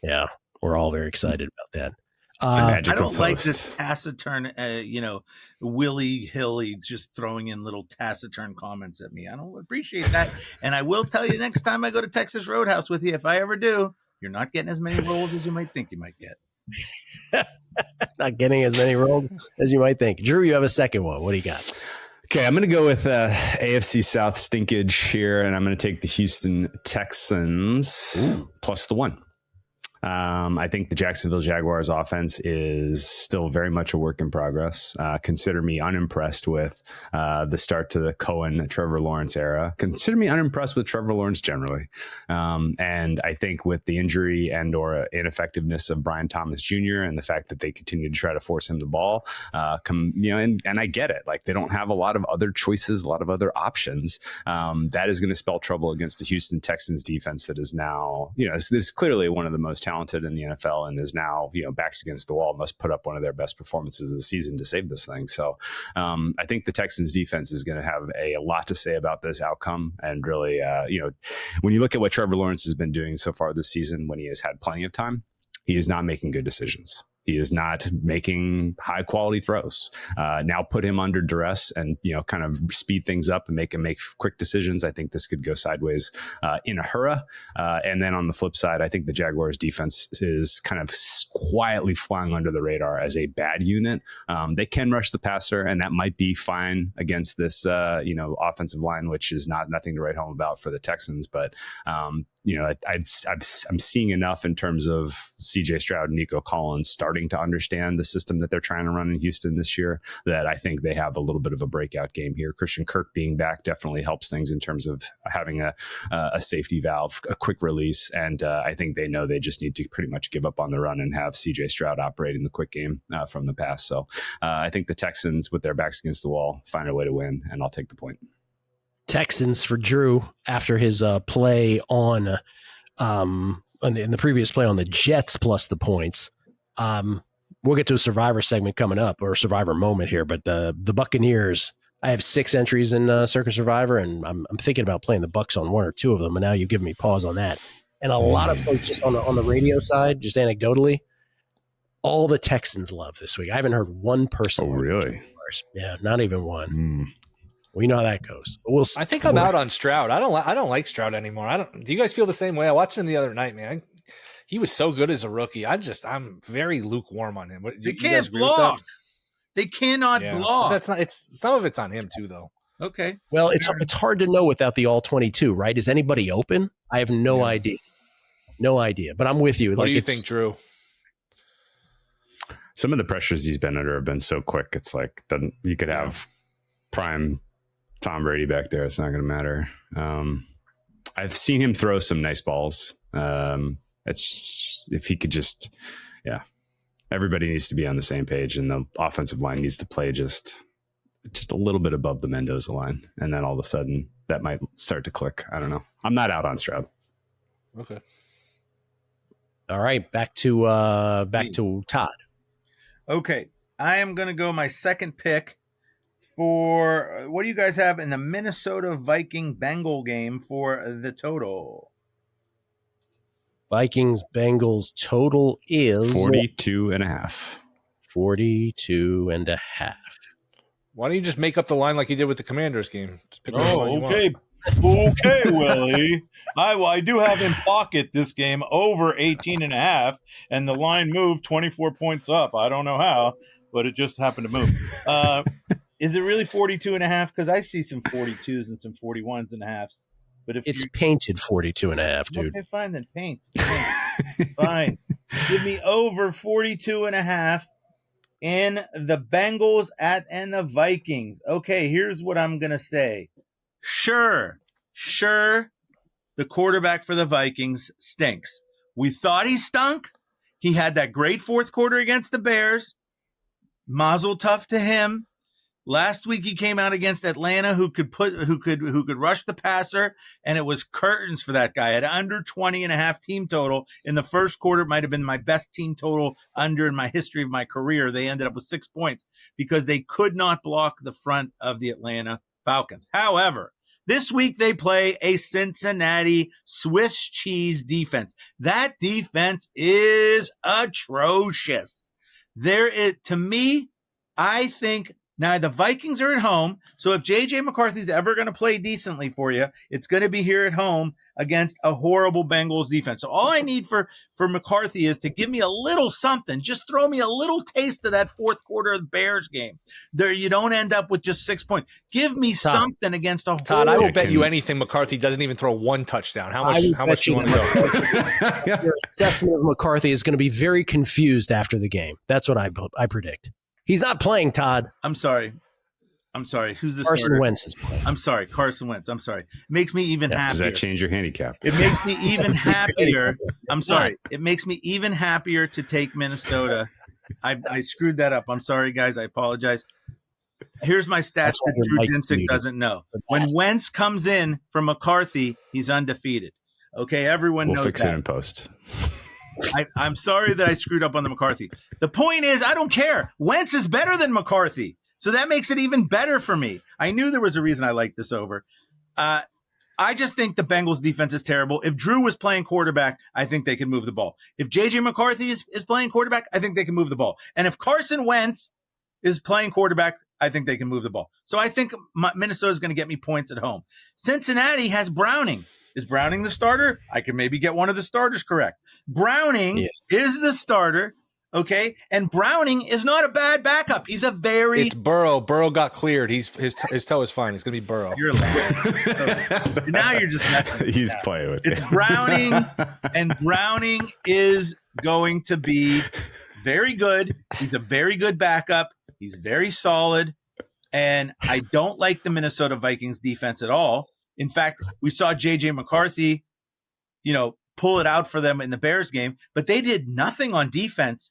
Speaker 1: Yeah, we're all very excited about that.
Speaker 2: I don't like this taciturn, Willy Hilly just throwing in little taciturn comments at me. I don't appreciate that. And I will tell you next time I go to Texas Roadhouse with you, if I ever do, you're not getting as many rolls as you might think you might get.
Speaker 1: Not getting as many rolls as you might think. Drew, you have a second one. What do you got?
Speaker 4: Okay, I'm going to go with AFC South stinkage here, and I'm going to take the Houston Texans plus the 1. I think the Jacksonville Jaguars offense is still very much a work in progress. Consider me unimpressed with the start to the Trevor Lawrence era. Consider me unimpressed with Trevor Lawrence generally. And I think with the injury and or ineffectiveness of Brian Thomas Jr. and the fact that they continue to try to force him the ball, and I get it. Like they don't have a lot of other choices, a lot of other options. That is going to spell trouble against the Houston Texans defense that is now, this is clearly one of the most talented in the NFL and is now, backs against the wall, must put up one of their best performances of the season to save this thing. So I think the Texans defense is going to have a lot to say about this outcome. And really, when you look at what Trevor Lawrence has been doing so far this season, when he has had plenty of time, he is not making good decisions. He is not making high quality throws. Now put him under duress and, kind of speed things up and make him make quick decisions. I think this could go sideways in a hurry. And then on the flip side, I think the Jaguars defense is kind of quietly flying under the radar as a bad unit. They can rush the passer, and that might be fine against this, offensive line, which is nothing to write home about for the Texans. But I'm seeing enough in terms of CJ Stroud and Nico Collins starting to understand the system that they're trying to run in Houston this year that I think they have a little bit of a breakout game here. Christian Kirk being back definitely helps things in terms of having a safety valve, a quick release. And I think they know they just need to pretty much give up on the run and have CJ Stroud operate in the quick game from the pass. So I think the Texans with their backs against the wall find a way to win, and I'll take the point.
Speaker 1: Texans for Drew after his play on in the previous play on the Jets plus the points. We'll get to a Survivor segment coming up, or a Survivor moment here, but the Buccaneers, I have 6 entries in Circus Survivor, and I'm thinking about playing the Bucks on 1 or 2 of them. And now you've given me pause on that. And a lot of folks just on the radio side, just anecdotally, all the Texans love this week. I haven't heard one person.
Speaker 4: Oh, really?
Speaker 1: Yeah, not even one. We know how that goes.
Speaker 3: I think I'm out on Stroud. I don't like Stroud anymore. Do you guys feel the same way? I watched him the other night, man. He was so good as a rookie. I'm very lukewarm on him.
Speaker 2: They can't block. They cannot block.
Speaker 3: That's not. It's some of it's on him too, though.
Speaker 2: Okay.
Speaker 1: Well, it's hard to know without the all 22, right? Is anybody open? I have no idea. No idea. But I'm with you.
Speaker 3: What do you think, Drew?
Speaker 4: Some of the pressures he's been under have been so quick. It's like you could have prime Tom Brady back there. It's not going to matter. I've seen him throw some nice balls. It's if he could just, everybody needs to be on the same page, and the offensive line needs to play just a little bit above the Mendoza line, and then all of a sudden that might start to click. I don't know. I'm not out on Stroud.
Speaker 3: Okay.
Speaker 1: All right, back to Todd.
Speaker 2: Okay, I am going to go my second pick for what do you guys have in the Minnesota Viking Bengal game for the total?
Speaker 1: Vikings Bengals total is
Speaker 4: 42.5.
Speaker 1: 42.5.
Speaker 3: Why don't you just make up the line like you did with the Commanders game? Just pick
Speaker 5: okay, Willie. I do have in pocket this game over 18.5, and the line moved 24 points up. I don't know how, but it just happened to move. Is it really 42.5? Because I see some 42s and some 41s and halves. But if
Speaker 1: it's painted 42.5, dude.
Speaker 2: Okay, fine then. Paint. Fine. Give me over 42.5 in the Bengals and the Vikings. Okay, here's what I'm gonna say. Sure, the quarterback for the Vikings stinks. We thought he stunk. He had that great fourth quarter against the Bears. Mazel tov to him. Last week he came out against Atlanta, who could rush the passer, and it was curtains for that guy. At under 20.5 team total in the first quarter, it might have been my best team total under in my history of my career. They ended up with 6 points because they could not block the front of the Atlanta Falcons. However, this week they play a Cincinnati Swiss cheese defense. That defense is atrocious. To me, I think. Now, the Vikings are at home, so if J.J. McCarthy's ever going to play decently for you, it's going to be here at home against a horrible Bengals defense. So all I need for McCarthy is to give me a little something. Just throw me a little taste of that fourth quarter of the Bears game. There, you don't end up with just 6 points. Give me something against a horrible.
Speaker 3: Todd, I will bet you anything McCarthy doesn't even throw one touchdown. How much do you want to go?
Speaker 1: Your assessment of McCarthy is going to be very confused after the game. That's what I predict. He's not playing, Todd.
Speaker 2: I'm sorry. Who's the
Speaker 1: Carson
Speaker 2: starter?
Speaker 1: Wentz is playing.
Speaker 2: I'm sorry. Carson Wentz. I'm sorry. It makes me even happier.
Speaker 4: Does that change your handicap?
Speaker 2: It makes me even happier. I'm sorry. It makes me even happier to take Minnesota. I screwed that up. I'm sorry, guys. I apologize. Here's my stats that Drew Dinsick doesn't know. When Wentz comes in from McCarthy, he's undefeated. Okay, everyone knows that.
Speaker 4: We'll fix it in post.
Speaker 2: I'm sorry that I screwed up on the McCarthy. The point is, I don't care. Wentz is better than McCarthy. So that makes it even better for me. I knew there was a reason I liked this over. I just think the Bengals defense is terrible. If Drew was playing quarterback, I think they can move the ball. If J.J. McCarthy is playing quarterback, I think they can move the ball. And if Carson Wentz is playing quarterback, I think they can move the ball. So I think Minnesota is going to get me points at home. Cincinnati has Browning. Is Browning the starter? I can maybe get one of the starters correct. Browning is the starter, okay? And Browning is not a bad backup. He's a
Speaker 3: It's Burrow. Burrow got cleared. His toe is fine. It's going to be Burrow.
Speaker 2: You're now you're just messing.
Speaker 4: He's playing with
Speaker 2: it. It's Browning, and Browning is going to be very good. He's a very good backup. He's very solid, and I don't like the Minnesota Vikings defense at all. In fact, we saw J.J. McCarthy, pull it out for them in the Bears game, but they did nothing on defense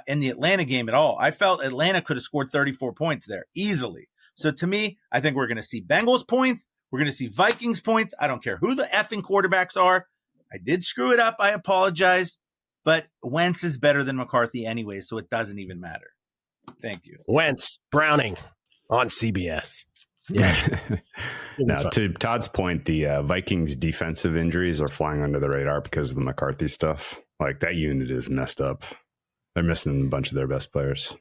Speaker 2: in the Atlanta game at all. I felt Atlanta could have scored 34 points there easily. So to me, I think we're going to see Bengals points. We're going to see Vikings points. I don't care who the effing quarterbacks are. I did screw it up. I apologize. But Wentz is better than McCarthy anyway, so it doesn't even matter. Thank you.
Speaker 1: Wentz, Browning on CBS. Yeah.
Speaker 4: Now, to Todd's point, the Vikings defensive injuries are flying under the radar because of the McCarthy stuff. Like, that unit is messed up. They're missing a bunch of their best players.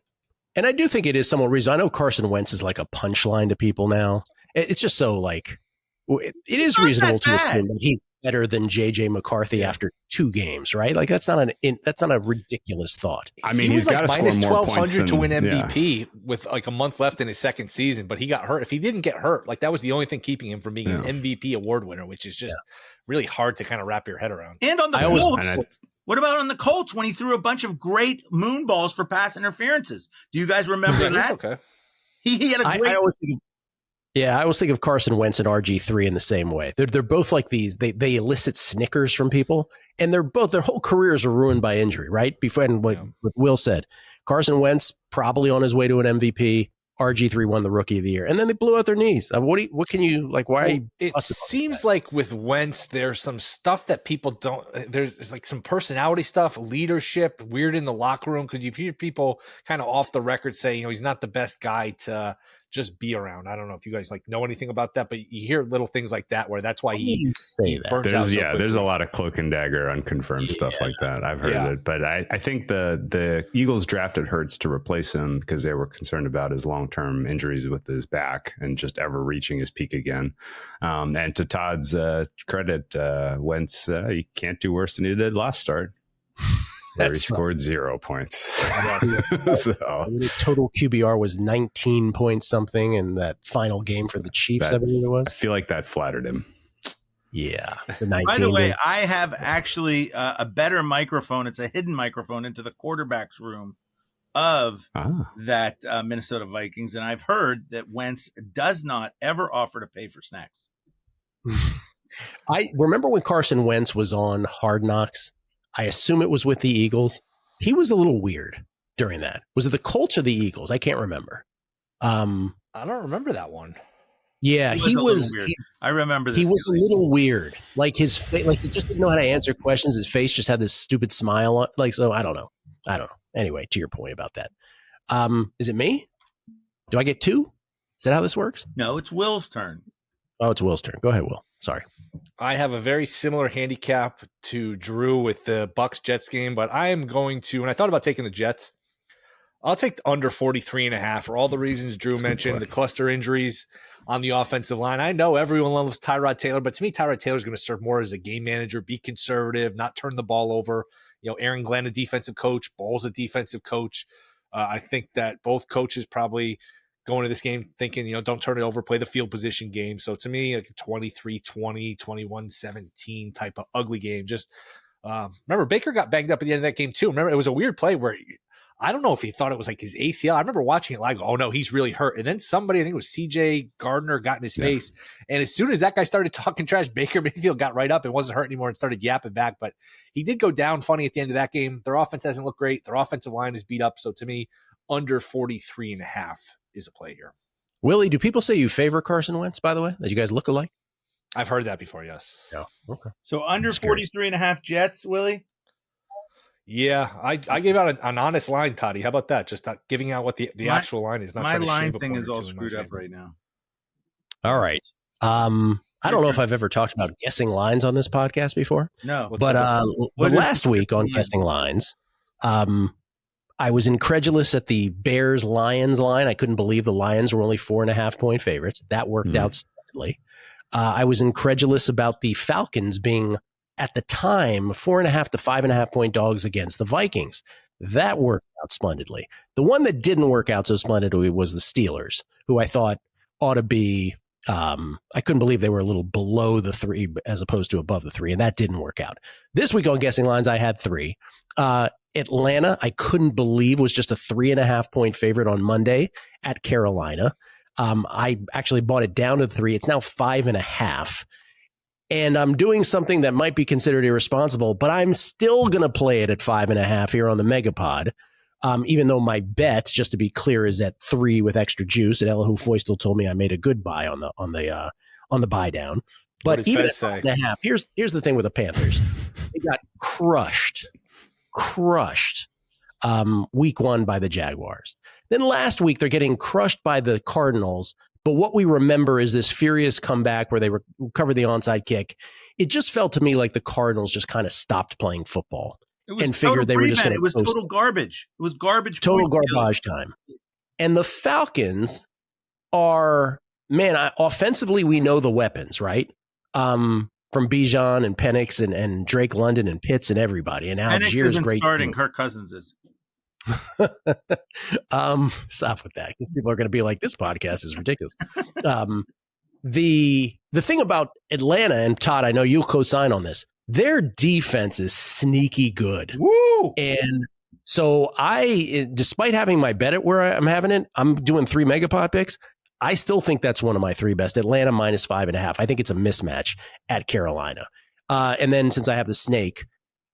Speaker 1: And I do think it is somewhat reasonable. I know Carson Wentz is like a punchline to people now. It's just so like, it is reasonable to assume that he's better than JJ McCarthy after 2 games, right? Like that's not a ridiculous thought.
Speaker 4: I mean, he's got to score more points than,
Speaker 3: to win MVP with like a month left in his second season, but he got hurt. If he didn't get hurt, like that was the only thing keeping him from being an MVP award winner, which is just really hard to kind of wrap your head around.
Speaker 2: And on the Colts, what about on the Colts when he threw a bunch of great moon balls for pass interferences? Do you guys remember that?
Speaker 3: Okay.
Speaker 2: He had a great.
Speaker 1: I always think of Carson Wentz and RG3 in the same way. They're both like these. They elicit snickers from people, and their whole careers are ruined by injury, right? Before and what Will said, Carson Wentz probably on his way to an MVP. RG3 won the Rookie of the Year, and then they blew out their knees. What can you like? Why?
Speaker 3: It seems like with Wentz, there's some stuff that people don't. There's like some personality stuff, leadership, weird in the locker room because you hear people kind of off the record say, he's not the best guy to just be around. I don't know if you guys like know anything about that, but you hear little things like that where that's why he burns out.
Speaker 4: There's a lot of cloak and dagger unconfirmed stuff like that. I've heard of it, but I think the Eagles drafted Hurts to replace him because they were concerned about his long-term injuries with his back and just ever reaching his peak again. And to Todd's credit, Wentz, he can't do worse than he did last start. Where he scored 0 points. So
Speaker 1: his total QBR was 19 point something in that final game for the Chiefs. I believe it was.
Speaker 4: I feel like that flattered him.
Speaker 1: Yeah.
Speaker 2: By the way, I have actually a better microphone. It's a hidden microphone into the quarterback's room of that Minnesota Vikings. And I've heard that Wentz does not ever offer to pay for snacks.
Speaker 1: I remember when Carson Wentz was on Hard Knocks. I assume it was with the Eagles. He was a little weird during that. Was it the Colts or the Eagles? I can't remember.
Speaker 3: I don't remember that one.
Speaker 1: Yeah, he was.
Speaker 2: I remember this.
Speaker 1: He was a little weird. Like his face, like he just didn't know how to answer questions. His face just had this stupid smile on. Like, so I don't know. Anyway, to your point about that. Is it me? Do I get 2? Is that how this works?
Speaker 2: No, it's Will's turn.
Speaker 1: Oh, it's Will's turn. Go ahead, Will. Sorry.
Speaker 3: I have a very similar handicap to Drew with the Bucs-Jets game, but I am going to, when I thought about taking the Jets, I'll take the under 43.5 for all the reasons Drew mentioned, the cluster injuries on the offensive line. I know everyone loves Tyrod Taylor, but to me, Tyrod Taylor is going to serve more as a game manager, be conservative, not turn the ball over. Aaron Glenn, a defensive coach, Ball's a defensive coach. I think that both coaches probably going to this game thinking, don't turn it over, play the field position game. So to me, like a 23-20, 21-17 type of ugly game. Just remember, Baker got banged up at the end of that game too. Remember, it was a weird play where I don't know if he thought it was like his ACL. I remember watching it like, oh no, he's really hurt. And then somebody, I think it was CJ Gardner, got in his face. And as soon as that guy started talking trash, Baker Mayfield got right up and wasn't hurt anymore and started yapping back. But he did go down funny at the end of that game. Their offense hasn't looked great. Their offensive line is beat up. So to me, under 43.5 is a play here.
Speaker 1: Willie, do people say you favor Carson Wentz, by the way, that you guys look alike?
Speaker 3: I've heard that before, yes.
Speaker 1: Yeah. Okay.
Speaker 2: So under 43.5 Jets, Willie?
Speaker 3: Yeah, I gave out an honest line, Toddy. How about that? Just giving out what the actual line is. Not
Speaker 2: my
Speaker 3: trying to
Speaker 2: line
Speaker 3: shave
Speaker 2: thing
Speaker 3: a
Speaker 2: is all
Speaker 3: two in my
Speaker 2: screwed up
Speaker 3: favor.
Speaker 2: right now.
Speaker 1: All right. I don't know if I've ever talked about guessing lines on this podcast before.
Speaker 2: No.
Speaker 1: But last week on Guessing Lines, I was incredulous at the Bears-Lions line. I couldn't believe the Lions were only 4.5 point favorites. That worked out splendidly. I was incredulous about the Falcons being, at the time, 4.5 to 5.5 point dogs against the Vikings. That worked out splendidly. The one that didn't work out so splendidly was the Steelers, who I thought ought to be, I couldn't believe they were a little below the 3 as opposed to above the 3, and that didn't work out. This week on Guessing Lines, I had 3. Atlanta, I couldn't believe, was just a 3.5 point favorite on Monday at Carolina. I actually bought it down to 3. It's now 5.5. And I'm doing something that might be considered irresponsible, but I'm still going to play it at 5.5 here on the Megapod. Even though my bet, just to be clear, is at 3 with extra juice. And Elihu Foystel told me I made a good buy on the buy down. But even at 5.5, here's the thing with the Panthers. They got crushed week 1 by the Jaguars. Then last week, they're getting crushed by the Cardinals, But what we remember is this furious comeback where they recovered the onside kick. It just felt to me like the Cardinals just kind of stopped playing football and figured they were just going to.
Speaker 2: It was total garbage. It was garbage.
Speaker 1: Total garbage time. And the Falcons are, man, offensively, we know the weapons, right? From Bijan and Penix and Drake London and Pitts and everybody. And Algiers great.
Speaker 2: Starting. Kirk Cousins is.
Speaker 1: Stop with that, because people are going to be like, this podcast is ridiculous. The thing about Atlanta, and Todd, I know you'll co-sign on this, their defense is sneaky good.
Speaker 2: Woo!
Speaker 1: And so despite having my bet at where I'm having it, I'm doing 3 MegaPod picks. I still think that's one of my 3 best. Atlanta -5.5. I think it's a mismatch at Carolina. And then since I have the snake,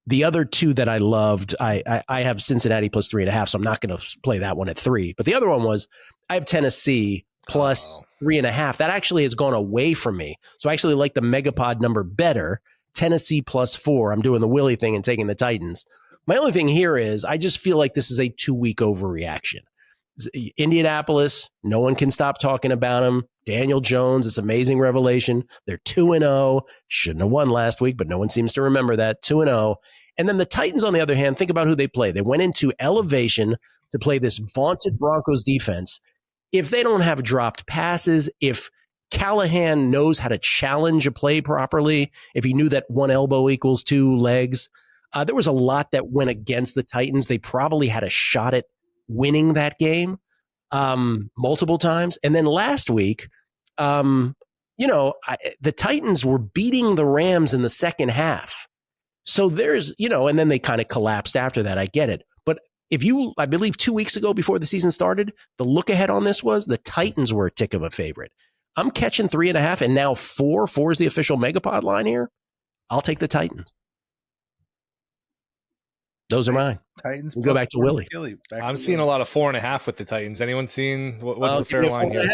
Speaker 1: the other 2 that I loved, I have Cincinnati +3.5, so I'm not going to play that one at 3. But the other one was I have Tennessee +3.5. That actually has gone away from me. So I actually like the MegaPod number better. Tennessee +4. I'm doing the Willie thing and taking the Titans. My only thing here is I just feel like this is a 2-week overreaction. Indianapolis, no one can stop talking about them. Daniel Jones, this amazing revelation. They're 2-0. Shouldn't have won last week, but no one seems to remember that. 2-0. And then the Titans, on the other hand, think about who they play. They went into elevation to play this vaunted Broncos defense. If they don't have dropped passes, if Callahan knows how to challenge a play properly, if he knew that 1 elbow equals 2 legs, there was a lot that went against the Titans. They probably had a shot at winning that game multiple times. And then last week, the Titans were beating the Rams in the second half. So there's, and then they kind of collapsed after that. I get it. But I believe 2 weeks ago before the season started, the look ahead on this was the Titans were a tick of a favorite. I'm catching 3.5 and now 4. 4 is the official MegaPod line here. I'll take the Titans. Those are mine.
Speaker 2: Titans.
Speaker 1: We'll go back to Willie.
Speaker 3: I'm seeing a lot of 4.5 with the Titans. Anyone seen what's the fair line here?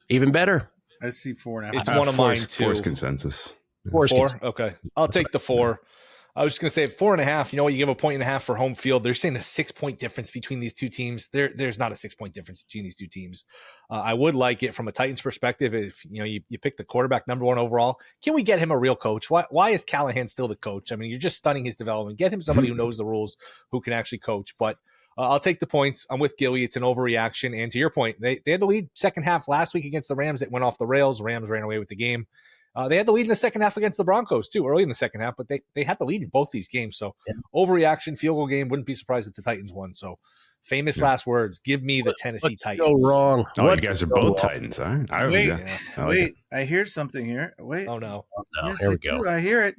Speaker 1: Even better.
Speaker 2: I see 4.5.
Speaker 3: It's one of mine too.
Speaker 4: Force consensus.
Speaker 3: 4? Okay. I'll take the 4. I was just going to say 4.5. You know what? You give a 1.5 for home field. They're saying a 6-point difference between these two teams. There's not a 6-point difference between these two teams. I would like it from a Titans perspective. If you pick the quarterback number 1 overall, can we get him a real coach? Why is Callahan still the coach? I mean, you're just stunning his development. Get him somebody who knows the rules, who can actually coach. But I'll take the points. I'm with Gilly. It's an overreaction. And to your point, they had the lead second half last week against the Rams. That went off the rails. Rams ran away with the game. They had the lead in the second half against the Broncos, too, early in the second half, but they had the lead in both these games. So overreaction, field goal game, wouldn't be surprised if the Titans won. So famous last words, give me the Tennessee Titans.
Speaker 1: Go wrong.
Speaker 4: Oh, you guys are both Titans, all right?
Speaker 2: I hear something here. Wait.
Speaker 3: Oh, no.
Speaker 1: No, here we go.
Speaker 2: I hear it.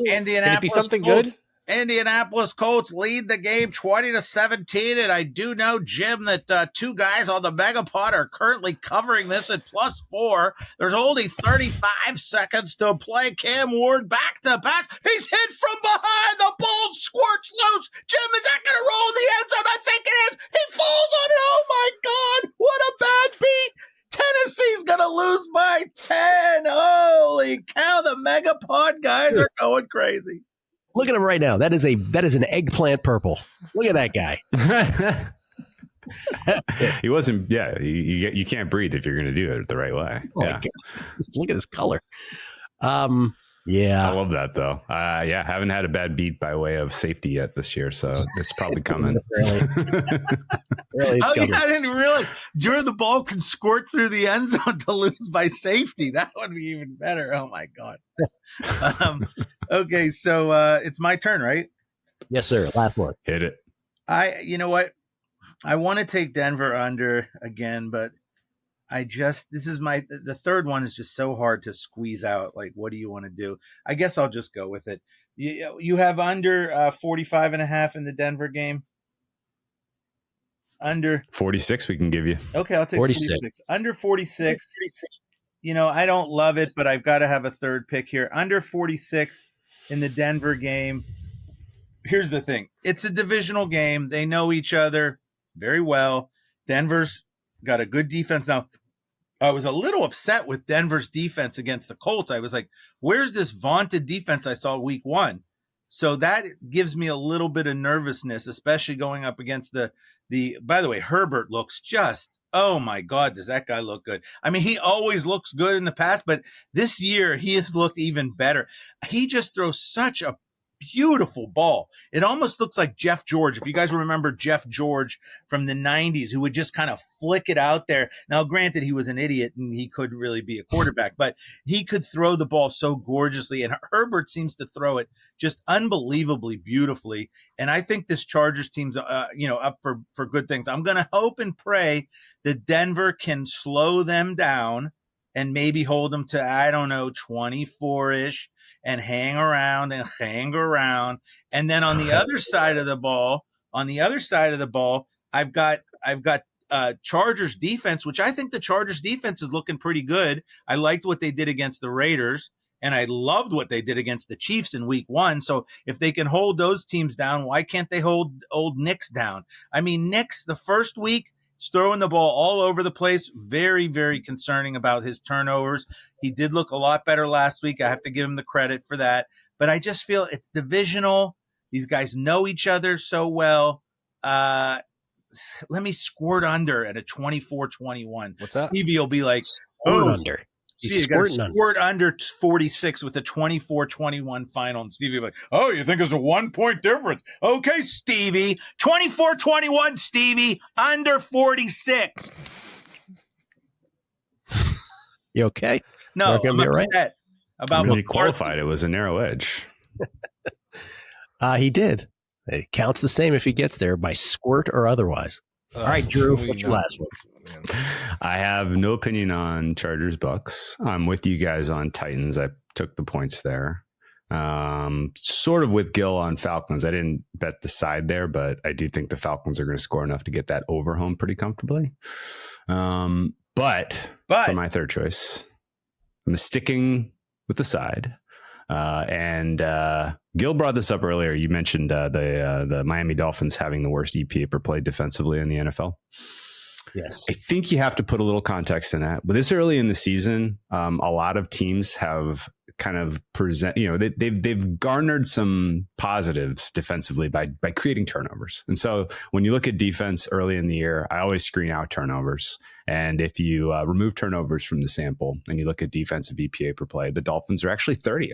Speaker 2: Indianapolis.
Speaker 3: Can it be something
Speaker 2: Colts.
Speaker 3: good?
Speaker 2: Indianapolis Colts lead the game 20-17, and I do know, Jim, that 2 guys on the MegaPod are currently covering this at +4. There's only 35 seconds to play. Cam Ward back to pass. He's hit from behind. The ball squirts loose. Jim, is that going to roll in the end zone? I think it is. He falls on it. Oh, my God. What a bad beat. Tennessee's going to lose by 10. Holy cow. The MegaPod guys are going crazy.
Speaker 1: Look at him right now. That is an eggplant purple. Look at that guy.
Speaker 4: He wasn't. Yeah, you can't breathe if you're going to do it the right way.
Speaker 1: Oh yeah, just look at his color. Yeah,
Speaker 4: I love that though. Haven't had a bad beat by way of safety yet this year, so it's probably coming.
Speaker 1: Really, it's coming.
Speaker 2: I didn't realize the ball can squirt through the end zone to lose by safety. That would be even better. Oh my God. Okay, so it's my turn, right?
Speaker 1: Yes, sir. Last one.
Speaker 4: Hit it.
Speaker 2: You know what? I want to take Denver under again, but the third one is just so hard to squeeze out. Like, what do you want to do? I guess I'll just go with it. You have under 45.5 in the Denver game. Under
Speaker 4: 46 we can give you.
Speaker 2: Okay, I'll take 46. Under 46. I don't love it, but I've got to have a third pick here. Under 46 in the Denver game. Here's the thing. It's a divisional game. They know each other very well. Denver's got a good defense. Now, I was a little upset with Denver's defense against the Colts. I was like, where's this vaunted defense I saw week 1? So that gives me a little bit of nervousness, especially going up against the by the way, Herbert looks just, oh my God, does that guy look good? I mean, he always looks good in the past, but this year he has looked even better. He just throws such a beautiful ball. It almost looks like Jeff George. If you guys remember Jeff George from the 90s, who would just kind of flick it out there. Now, granted, he was an idiot and he couldn't really be a quarterback, but he could throw the ball so gorgeously. And Herbert seems to throw it just unbelievably beautifully. And I think this Chargers team's, up for good things. I'm going to hope and pray that Denver can slow them down and maybe hold them to, 24-ish. And hang around. And then on the other side of the ball, I've got Chargers defense, which I think the Chargers defense is looking pretty good. I liked what they did against the Raiders, and I loved what they did against the Chiefs in week 1. So if they can hold those teams down, why can't they hold old Knicks down? I mean, Knicks, the first week, he's throwing the ball all over the place. Very, very concerning about his turnovers. He did look a lot better last week. I have to give him the credit for that. But I just feel it's divisional. These guys know each other so well. Let me squirt under at a 24-21.
Speaker 3: What's that?
Speaker 2: Stevie will be like,
Speaker 1: Squirt under. He's
Speaker 2: squirt under 46 with a 24-21 final. And Stevie will be like, oh, you think it's a 1 point difference? Okay, Stevie. 24-21, Stevie, under 46.
Speaker 1: You okay?
Speaker 2: No, I'm upset about
Speaker 4: when he qualified. It was a narrow edge.
Speaker 1: He did. It counts the same if he gets there by squirt or otherwise. All right, Drew, what's your last one?
Speaker 4: I have no opinion on Chargers Bucks. I'm with you guys on Titans. I took the points there. Sort of with Gill on Falcons. I didn't bet the side there, but I do think the Falcons are going to score enough to get that over home pretty comfortably. But for my third choice, I'm sticking with the side. And Gill brought this up earlier. You mentioned the Miami Dolphins having the worst EPA per play defensively in the NFL.
Speaker 1: Yes.
Speaker 4: I think you have to put a little context in that. But this early in the season, a lot of teams have kind of they've garnered some positives defensively by creating turnovers. And so when you look at defense early in the year, I always screen out turnovers. And if you remove turnovers from the sample and you look at defensive EPA per play, the Dolphins are actually 30th.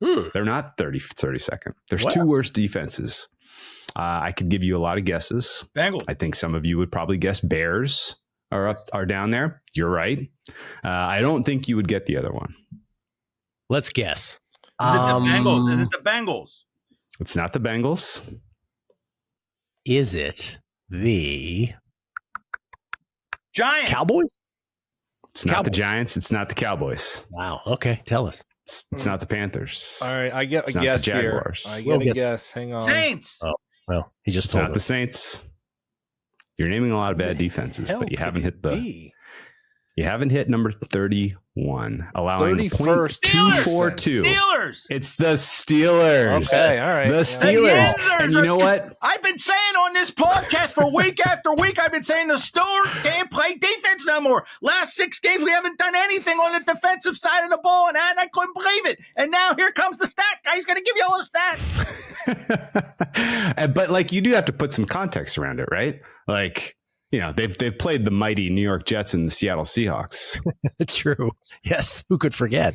Speaker 4: They're not 32nd. There's two worse defenses. I could give you a lot of guesses.
Speaker 2: Bengals.
Speaker 4: I think some of you would probably guess Bears are down there. You're right. I don't think you would get the other one.
Speaker 1: Let's guess.
Speaker 2: Is it the Bengals? Is it the Bengals?
Speaker 4: It's not the Bengals.
Speaker 1: Is it the
Speaker 2: Giants?
Speaker 1: Cowboys?
Speaker 4: It's not the Giants. It's not the Cowboys.
Speaker 1: Wow. Okay. Tell us.
Speaker 4: It's not the Panthers.
Speaker 3: All right. I get
Speaker 4: It's
Speaker 3: a
Speaker 4: not
Speaker 3: guess
Speaker 4: the Jaguars.
Speaker 3: here. I get a guess. Hang on.
Speaker 2: Saints.
Speaker 1: Oh, well, he just
Speaker 4: It's
Speaker 1: told
Speaker 4: not
Speaker 1: us.
Speaker 4: the Saints. You're naming a lot of bad defenses, but you haven't hit number 31, allowing
Speaker 3: 31st.
Speaker 2: Steelers.
Speaker 4: It's the Steelers.
Speaker 3: Okay, all right.
Speaker 4: The Steelers. And you know what?
Speaker 2: I've been saying on this podcast for week after week, I've been saying the Steelers can't play defense no more. Last 6 games, we haven't done anything on the defensive side of the ball, and I couldn't believe it. And now here comes the stat guy. He's going to give you all the stats.
Speaker 4: But like, you do have to put some context around it, right? Like, you know, they've played the mighty New York Jets and the Seattle Seahawks.
Speaker 1: It's true. Yes. Who could forget?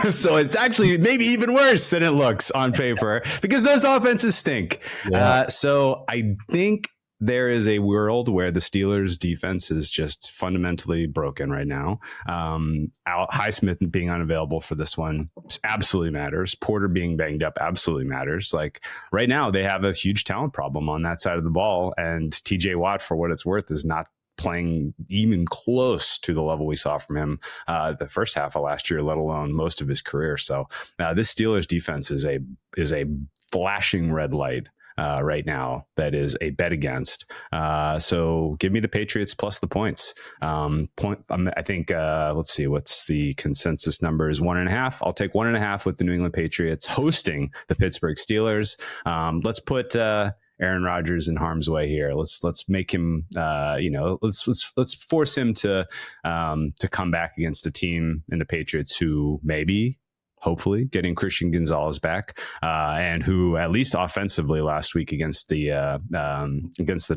Speaker 4: So it's actually maybe even worse than it looks on paper because those offenses stink.
Speaker 1: Yeah.
Speaker 4: So I think there is a world where the Steelers defense is just fundamentally broken right now. Highsmith being unavailable for this one absolutely matters. Porter being banged up absolutely matters. Like right now they have a huge talent problem on that side of the ball. And TJ Watt, for what it's worth, is not playing even close to the level we saw from him the first half of last year, let alone most of his career. So this Steelers defense is a flashing red light right now that is a bet against. So give me the Patriots plus the points. I think, let's see, what's the consensus number is 1.5. I'll take 1.5 with the New England Patriots hosting the Pittsburgh Steelers. Let's put Aaron Rodgers in harm's way here. Let's make him, let's force him to come back against the team and the Patriots who maybe hopefully getting Christian Gonzalez back, and who at least offensively last week against the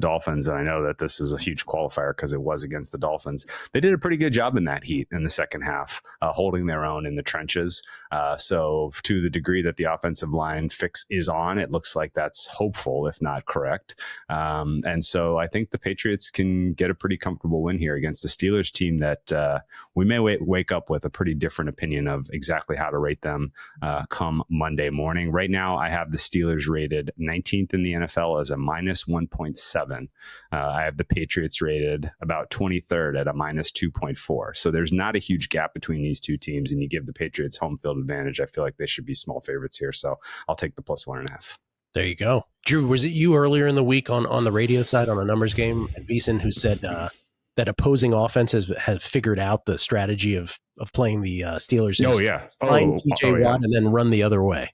Speaker 4: Dolphins. And I know that this is a huge qualifier because it was against the Dolphins. They did a pretty good job in that heat in the second half, holding their own in the trenches. So to the degree that the offensive line fix is on, it looks like that's hopeful, if not correct. And so I think the Patriots can get a pretty comfortable win here against the Steelers team that we may wake up with a pretty different opinion of exactly how to rate them come Monday morning. Right now, I have the Steelers rated 19th in the NFL as a minus 1.7. I have the Patriots rated about 23rd at a minus 2.4. So there's not a huge gap between these two teams, and you give the Patriots home field advantage. I feel like they should be small favorites here. So I'll take the plus 1.5.
Speaker 1: There you go. Drew, was it you earlier in the week on the radio side on a numbers game at VSiN who said that opposing offenses have figured out the strategy of playing the Steelers? Find TJ Watt and then run the other way.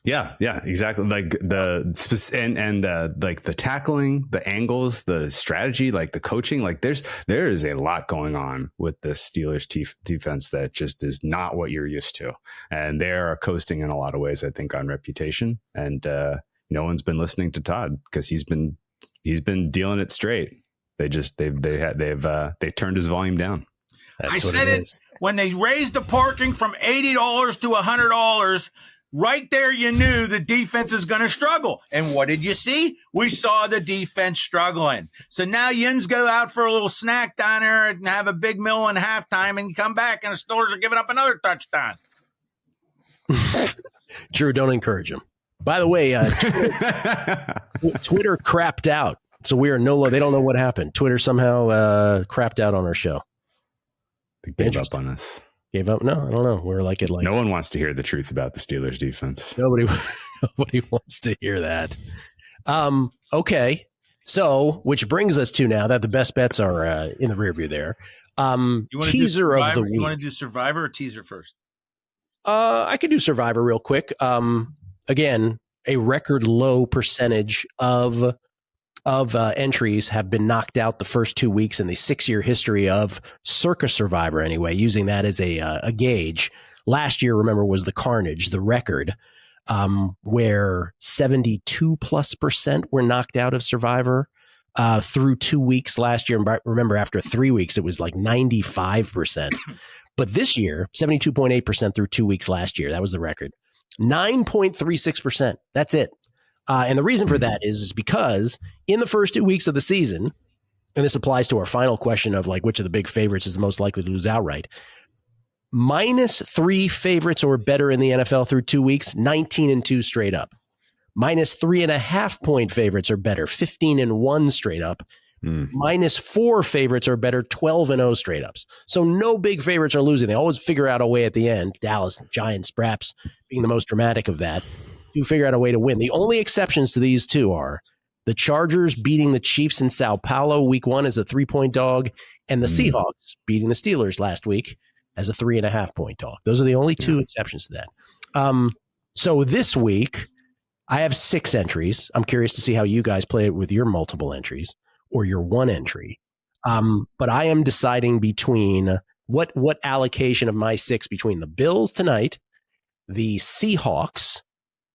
Speaker 4: Yeah, exactly. Like like the tackling, the angles, the strategy, like the coaching, like there is a lot going on with the Steelers defense that just is not what you're used to. And they're coasting in a lot of ways, I think, on reputation. And no one's been listening to Todd because he's been dealing it straight. They've turned his volume down.
Speaker 2: That's I said it when they raised the parking from $80 to $100. Right there, you knew the defense is going to struggle. And what did you see? We saw the defense struggling. So now Yins go out for a little snack down there and have a big meal in halftime, and you come back and the Steelers are giving up another touchdown.
Speaker 1: Drew, don't encourage him. By the way, Twitter crapped out. So we are they don't know what happened. Twitter somehow crapped out on our show.
Speaker 4: They gave up on us.
Speaker 1: Gave up? No, I don't know. We're like it. Like
Speaker 4: no one wants to hear the truth about the Steelers defense.
Speaker 1: Nobody wants to hear that. Okay. So, which brings us to now that the best bets are in the rear view there. Teaser of the week.
Speaker 2: You want to do Survivor or teaser first?
Speaker 1: I could do Survivor real quick. Again, a record low percentage of entries have been knocked out the first 2 weeks in the 6-year history of Circa Survivor anyway, using that as a gauge. Last year, remember, was the carnage, the record, where 72+% were knocked out of Survivor through 2 weeks last year. And remember, after 3 weeks, it was like 95%. But this year, 72.8% through 2 weeks last year. That was the record. 9.36%. That's it. And the reason for that is because in the first 2 weeks of the season, and this applies to our final question of like which of the big favorites is the most likely to lose outright, -3 favorites or better in the NFL through 2 weeks, 19-2 straight up. -3.5 point favorites or better, 15-1 straight up. -4 favorites or better, 12-0 straight ups. So no big favorites are losing. They always figure out a way at the end. Dallas, Giants, perhaps being the most dramatic of that, to figure out a way to win. The only exceptions to these two are the Chargers beating the Chiefs in Sao Paulo week 1 as a 3-point dog, and the Seahawks beating the Steelers last week as a 3.5 point dog. Those are the only two exceptions to that. So this week, I have 6 entries. I'm curious to see how you guys play it with your multiple entries or your one entry. But I am deciding between what allocation of my 6 between the Bills tonight, the Seahawks,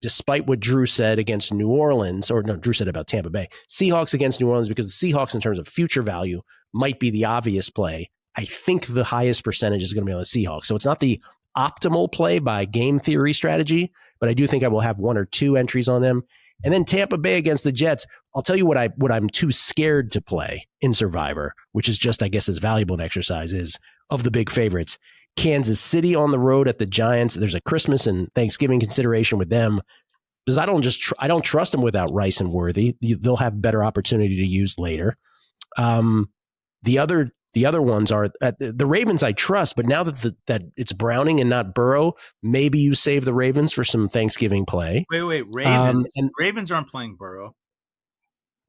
Speaker 1: despite what Drew said against New Orleans, or no, Drew said about Tampa Bay, Seahawks against New Orleans, because the Seahawks in terms of future value might be the obvious play. I think the highest percentage is going to be on the Seahawks. So it's not the optimal play by game theory strategy, but I do think I will have 1 or 2 entries on them. And then Tampa Bay against the Jets. I'll tell you what I'm too scared to play in Survivor, which is just, I guess, as valuable an exercise is of the big favorites. Kansas City on the road at the Giants. There's a Christmas and Thanksgiving consideration with them because I don't trust them without Rice and Worthy. They'll have better opportunity to use later. The other ones are the Ravens I trust, but now that it's Browning and not Burrow, maybe you save the Ravens for some Thanksgiving play.
Speaker 2: Wait, Ravens. Ravens aren't playing Burrow.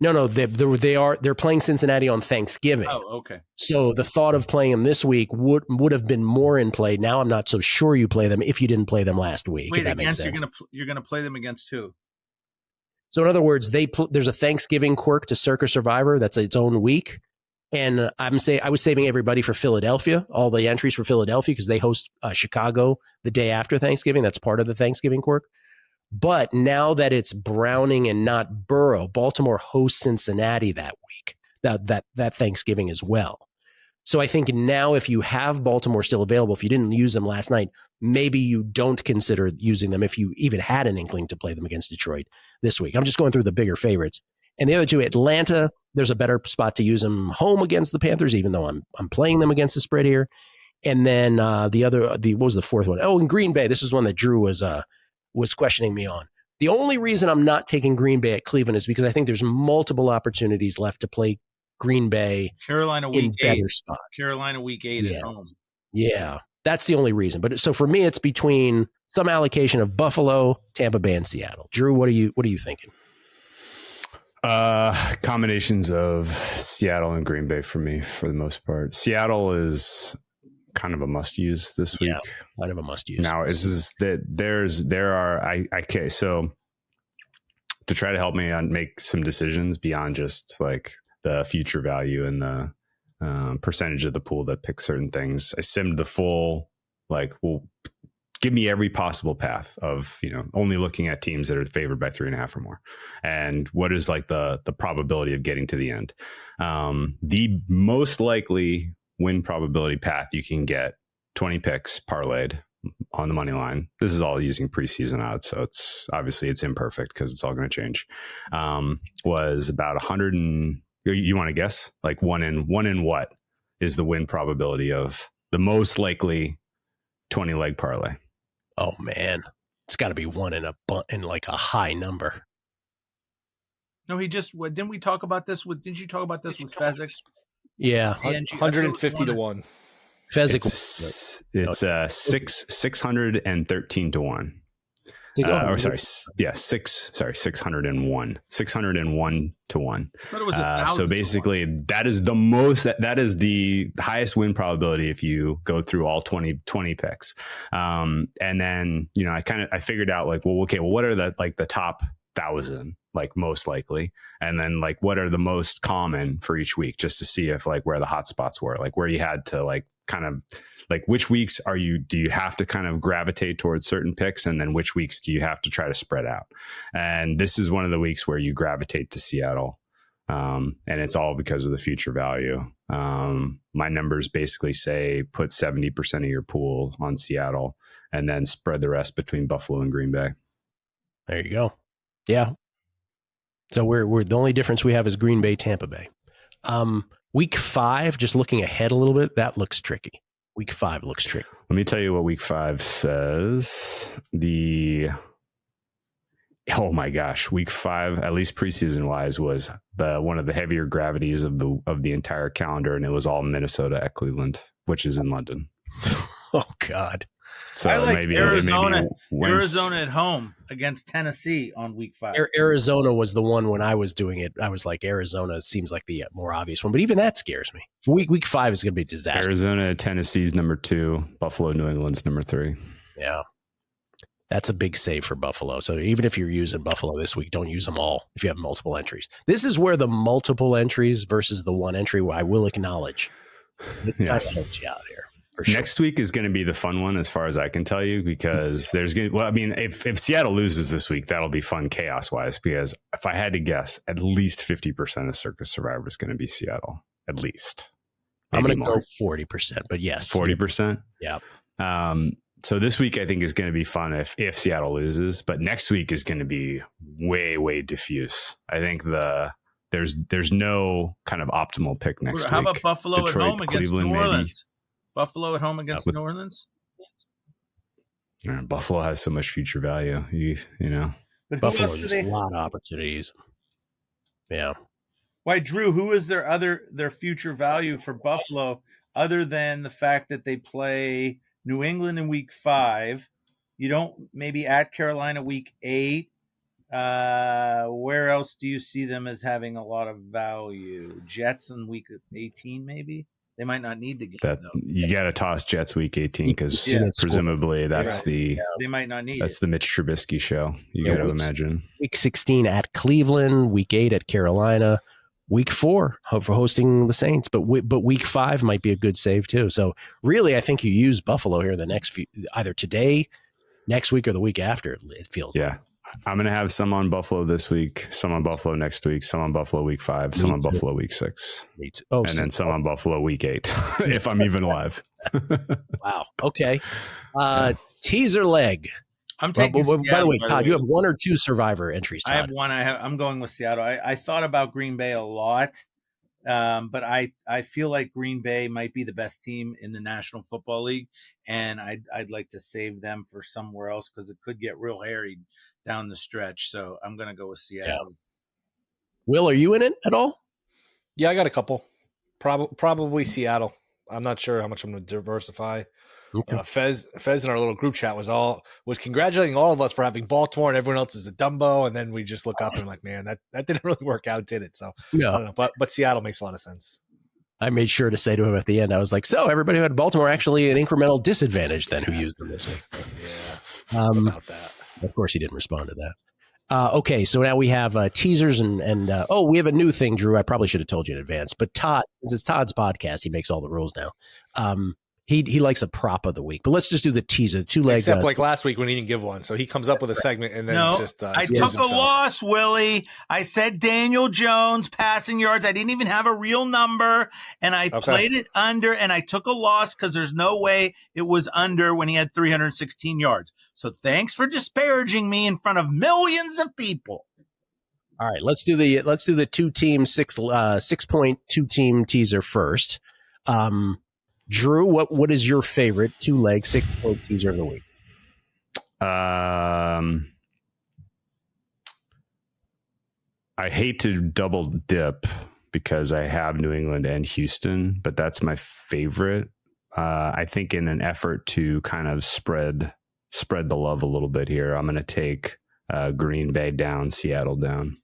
Speaker 1: No, they're playing Cincinnati on Thanksgiving.
Speaker 2: Oh, okay.
Speaker 1: So the thought of playing them this week would have been more in play. Now I'm not so sure you play them if you didn't play them last week.
Speaker 2: Wait,
Speaker 1: that makes sense.
Speaker 2: You're gonna play them against who?
Speaker 1: So in other words, there's a Thanksgiving quirk to Circa Survivor. That's its own week. And I was saving everybody for Philadelphia, all the entries for Philadelphia, because they host Chicago the day after Thanksgiving. That's part of the Thanksgiving quirk. But now that it's Browning and not Burrow, Baltimore hosts Cincinnati that week, that Thanksgiving as well. So I think now if you have Baltimore still available, if you didn't use them last night, maybe you don't consider using them if you even had an inkling to play them against Detroit this week. I'm just going through the bigger favorites. And the other two, Atlanta, there's a better spot to use them home against the Panthers, even though I'm playing them against the spread here. And then what was the fourth one? Oh, in Green Bay, this is one that Drew was questioning me on. The only reason I'm not taking Green Bay at Cleveland is because I think there's multiple opportunities left to play Green Bay
Speaker 2: Carolina
Speaker 1: in
Speaker 2: week
Speaker 1: better
Speaker 2: 8.
Speaker 1: spot.
Speaker 2: Carolina week 8 at home.
Speaker 1: Yeah, that's the only reason. But so for me, it's between some allocation of Buffalo, Tampa Bay, and Seattle. Drew, what are you thinking?
Speaker 4: Combinations of Seattle and Green Bay for me, for the most part. Seattle is kind of a must use this week.
Speaker 1: Yeah, kind of a must use.
Speaker 4: Now, okay. So to try to help me make some decisions beyond just like the future value and the percentage of the pool that picks certain things, I simmed the full, give me every possible path of, only looking at teams that are favored by 3.5 or more. And what is like the probability of getting to the end? The most likely win probability path you can get 20 picks parlayed on the money line. This is all using preseason odds, so it's imperfect because it's all going to change. Was about 100 and you want to guess like one in what is the win probability of the most likely 20 leg parlay?
Speaker 1: Oh man, it's got to be one in like a high number.
Speaker 2: No, didn't we talk about this with? Didn't you talk about this with Fezzik?
Speaker 1: Yeah,
Speaker 3: 150 to 1.
Speaker 1: Fezzik.
Speaker 4: It's 613 to 1. 601. 601 to 1. So basically that is that is the highest win probability if you go through all 20 picks. And then, I figured out what are the top 1,000, most likely. And then what are the most common for each week, just to see if where the hot spots were, where you had to which weeks do you have to kind of gravitate towards certain picks, and then which weeks do you have to try to spread out? And this is one of the weeks where you gravitate to Seattle. And it's all because of the future value. My numbers basically say put 70% of your pool on Seattle and then spread the rest between Buffalo and Green Bay.
Speaker 1: There you go. Yeah. So we're the only difference we have is Green Bay, Tampa Bay. Week 5, just looking ahead a little bit, that looks tricky. Week 5 looks tricky.
Speaker 4: Let me tell you what week 5 says. Oh my gosh, week 5, at least preseason wise, was one of the heavier gravities of the entire calendar, and it was all Minnesota at Cleveland, which is in London.
Speaker 1: Oh God.
Speaker 2: So I like Arizona at home against Tennessee on week 5.
Speaker 1: Arizona was the one when I was doing it. I was like, Arizona seems like the more obvious one, but even that scares me. Week 5 is going to be a disaster.
Speaker 4: Arizona, Tennessee's number 2, Buffalo, New England's number 3.
Speaker 1: Yeah. That's a big save for Buffalo. So even if you're using Buffalo this week, don't use them all if you have multiple entries. This is where the multiple entries versus the one entry, I will acknowledge, it's kind of helps you out here. Sure.
Speaker 4: Next week is going to be the fun one, as far as I can tell you, because there's going to, if Seattle loses this week, that'll be fun chaos wise, because if I had to guess, at least 50% of Circus Survivor is going to be Seattle. At least.
Speaker 1: Maybe I'm going to go 40%, but yes.
Speaker 4: 40%?
Speaker 1: Yeah.
Speaker 4: So this week I think is going to be fun if Seattle loses, but next week is going to be way, way diffuse. I think there's no kind of optimal pick next week.
Speaker 2: How about Buffalo Detroit, at home against
Speaker 4: Cleveland,
Speaker 2: New Orleans?
Speaker 4: Maybe.
Speaker 2: Buffalo at home against New Orleans?
Speaker 4: Buffalo has so much future value. You know.
Speaker 2: But
Speaker 1: Buffalo has a lot of opportunities. Yeah.
Speaker 2: Why, Drew, who is their future value for Buffalo other than the fact that they play New England in week 5? You don't maybe at Carolina week 8. Where else do you see them as having a lot of value? Jets in week 18, maybe? They might not need the game.
Speaker 4: You got to toss Jets week 18 because presumably that's they
Speaker 2: might not need.
Speaker 4: That's the Mitch Trubisky show. You got to imagine
Speaker 1: week 16 at Cleveland, week 8 at Carolina, week 4 for hosting the Saints, but week 5 might be a good save too. So really, I think you use Buffalo here the next few, either today, next week, or the week after. It feels like.
Speaker 4: I'm going to have some on Buffalo this week, some on Buffalo next week, some on Buffalo week 5, some on Buffalo week 6, and then some on Buffalo week 8, if I'm even alive.
Speaker 1: Wow. Okay. Teaser leg.
Speaker 2: I'm taking.
Speaker 1: By the way, Todd, you have 1 or 2 Survivor entries. Todd.
Speaker 2: I have 1. I'm going with Seattle. I thought about Green Bay a lot, but I feel like Green Bay might be the best team in the National Football League, and I'd like to save them for somewhere else because it could get real hairy down the stretch. So I'm going to go with Seattle.
Speaker 1: Yeah. Will, are you in it at all?
Speaker 3: Yeah, I got a couple. Probably Seattle. I'm not sure how much I'm going to diversify.
Speaker 1: Okay.
Speaker 3: Fez in our little group chat was congratulating all of us for having Baltimore and everyone else is a Dumbo, and then we just look up and like, man, that didn't really work out, did it? So
Speaker 1: no.
Speaker 3: I don't know, but Seattle makes a lot of sense.
Speaker 1: I made sure to say to him at the end, I was like, so everybody who had Baltimore actually an incremental disadvantage then who used them this week.
Speaker 3: Yeah. About that.
Speaker 1: Of course he didn't respond to that. Okay, so now we have teasers and we have a new thing, Drew. I probably should have told you in advance, but Todd, since it's Todd's podcast, he makes all the rules now. He likes a prop of the week, but let's just do the teaser, 2-leg.
Speaker 3: Except like last week when he didn't give one, so he comes up with a segment and then
Speaker 2: I took a loss, Willie. I said Daniel Jones passing yards. I didn't even have a real number, and I played it under, and I took a loss because there's no way it was under when he had 316 yards. So thanks for disparaging me in front of millions of people.
Speaker 1: All right, let's do the 2-team 6.2 team teaser first. Drew, what is your favorite 2-leg 6-point teaser of the week?
Speaker 4: I hate to double dip because I have New England and Houston, but that's my favorite. I think in an effort to kind of spread the love a little bit here, I'm going to take Green Bay down, Seattle down.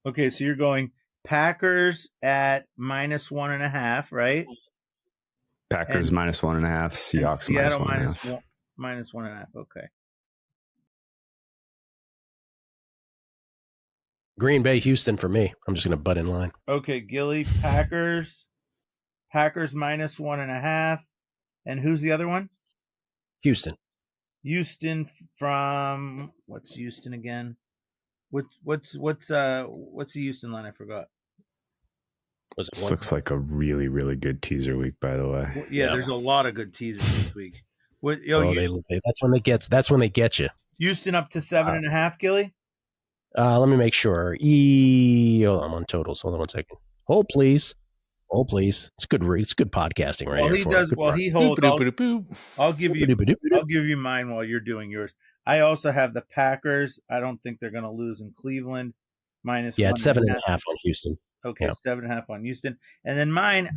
Speaker 2: Okay, so you're going Packers at -1.5, right?
Speaker 4: Packers -1.5, Seahawks -1.5.
Speaker 2: -1.5. Okay.
Speaker 1: Green Bay, Houston for me. I'm just going to butt in line.
Speaker 2: Okay, Gilly, Packers -1.5, and who's the other one?
Speaker 1: Houston
Speaker 2: from what's Houston again? What's the Houston line? I forgot.
Speaker 4: This looks like a really, really good teaser week, by the way.
Speaker 2: Well, yeah, there's a lot of good teasers this week.
Speaker 1: That's when they get you.
Speaker 2: Houston up to 7.5, Gilly.
Speaker 1: Let me make sure. Hold on, I'm on totals. Hold on 1 second. Hold please. It's good. It's good podcasting, right?
Speaker 2: Well, he does. Well, he holds. I'll give you mine while you're doing yours. I also have the Packers. I don't think they're going to lose in Cleveland. -1.5.
Speaker 1: Yeah, it's 7.5 on Houston.
Speaker 2: Okay, yeah. 7.5 on Houston. And then mine,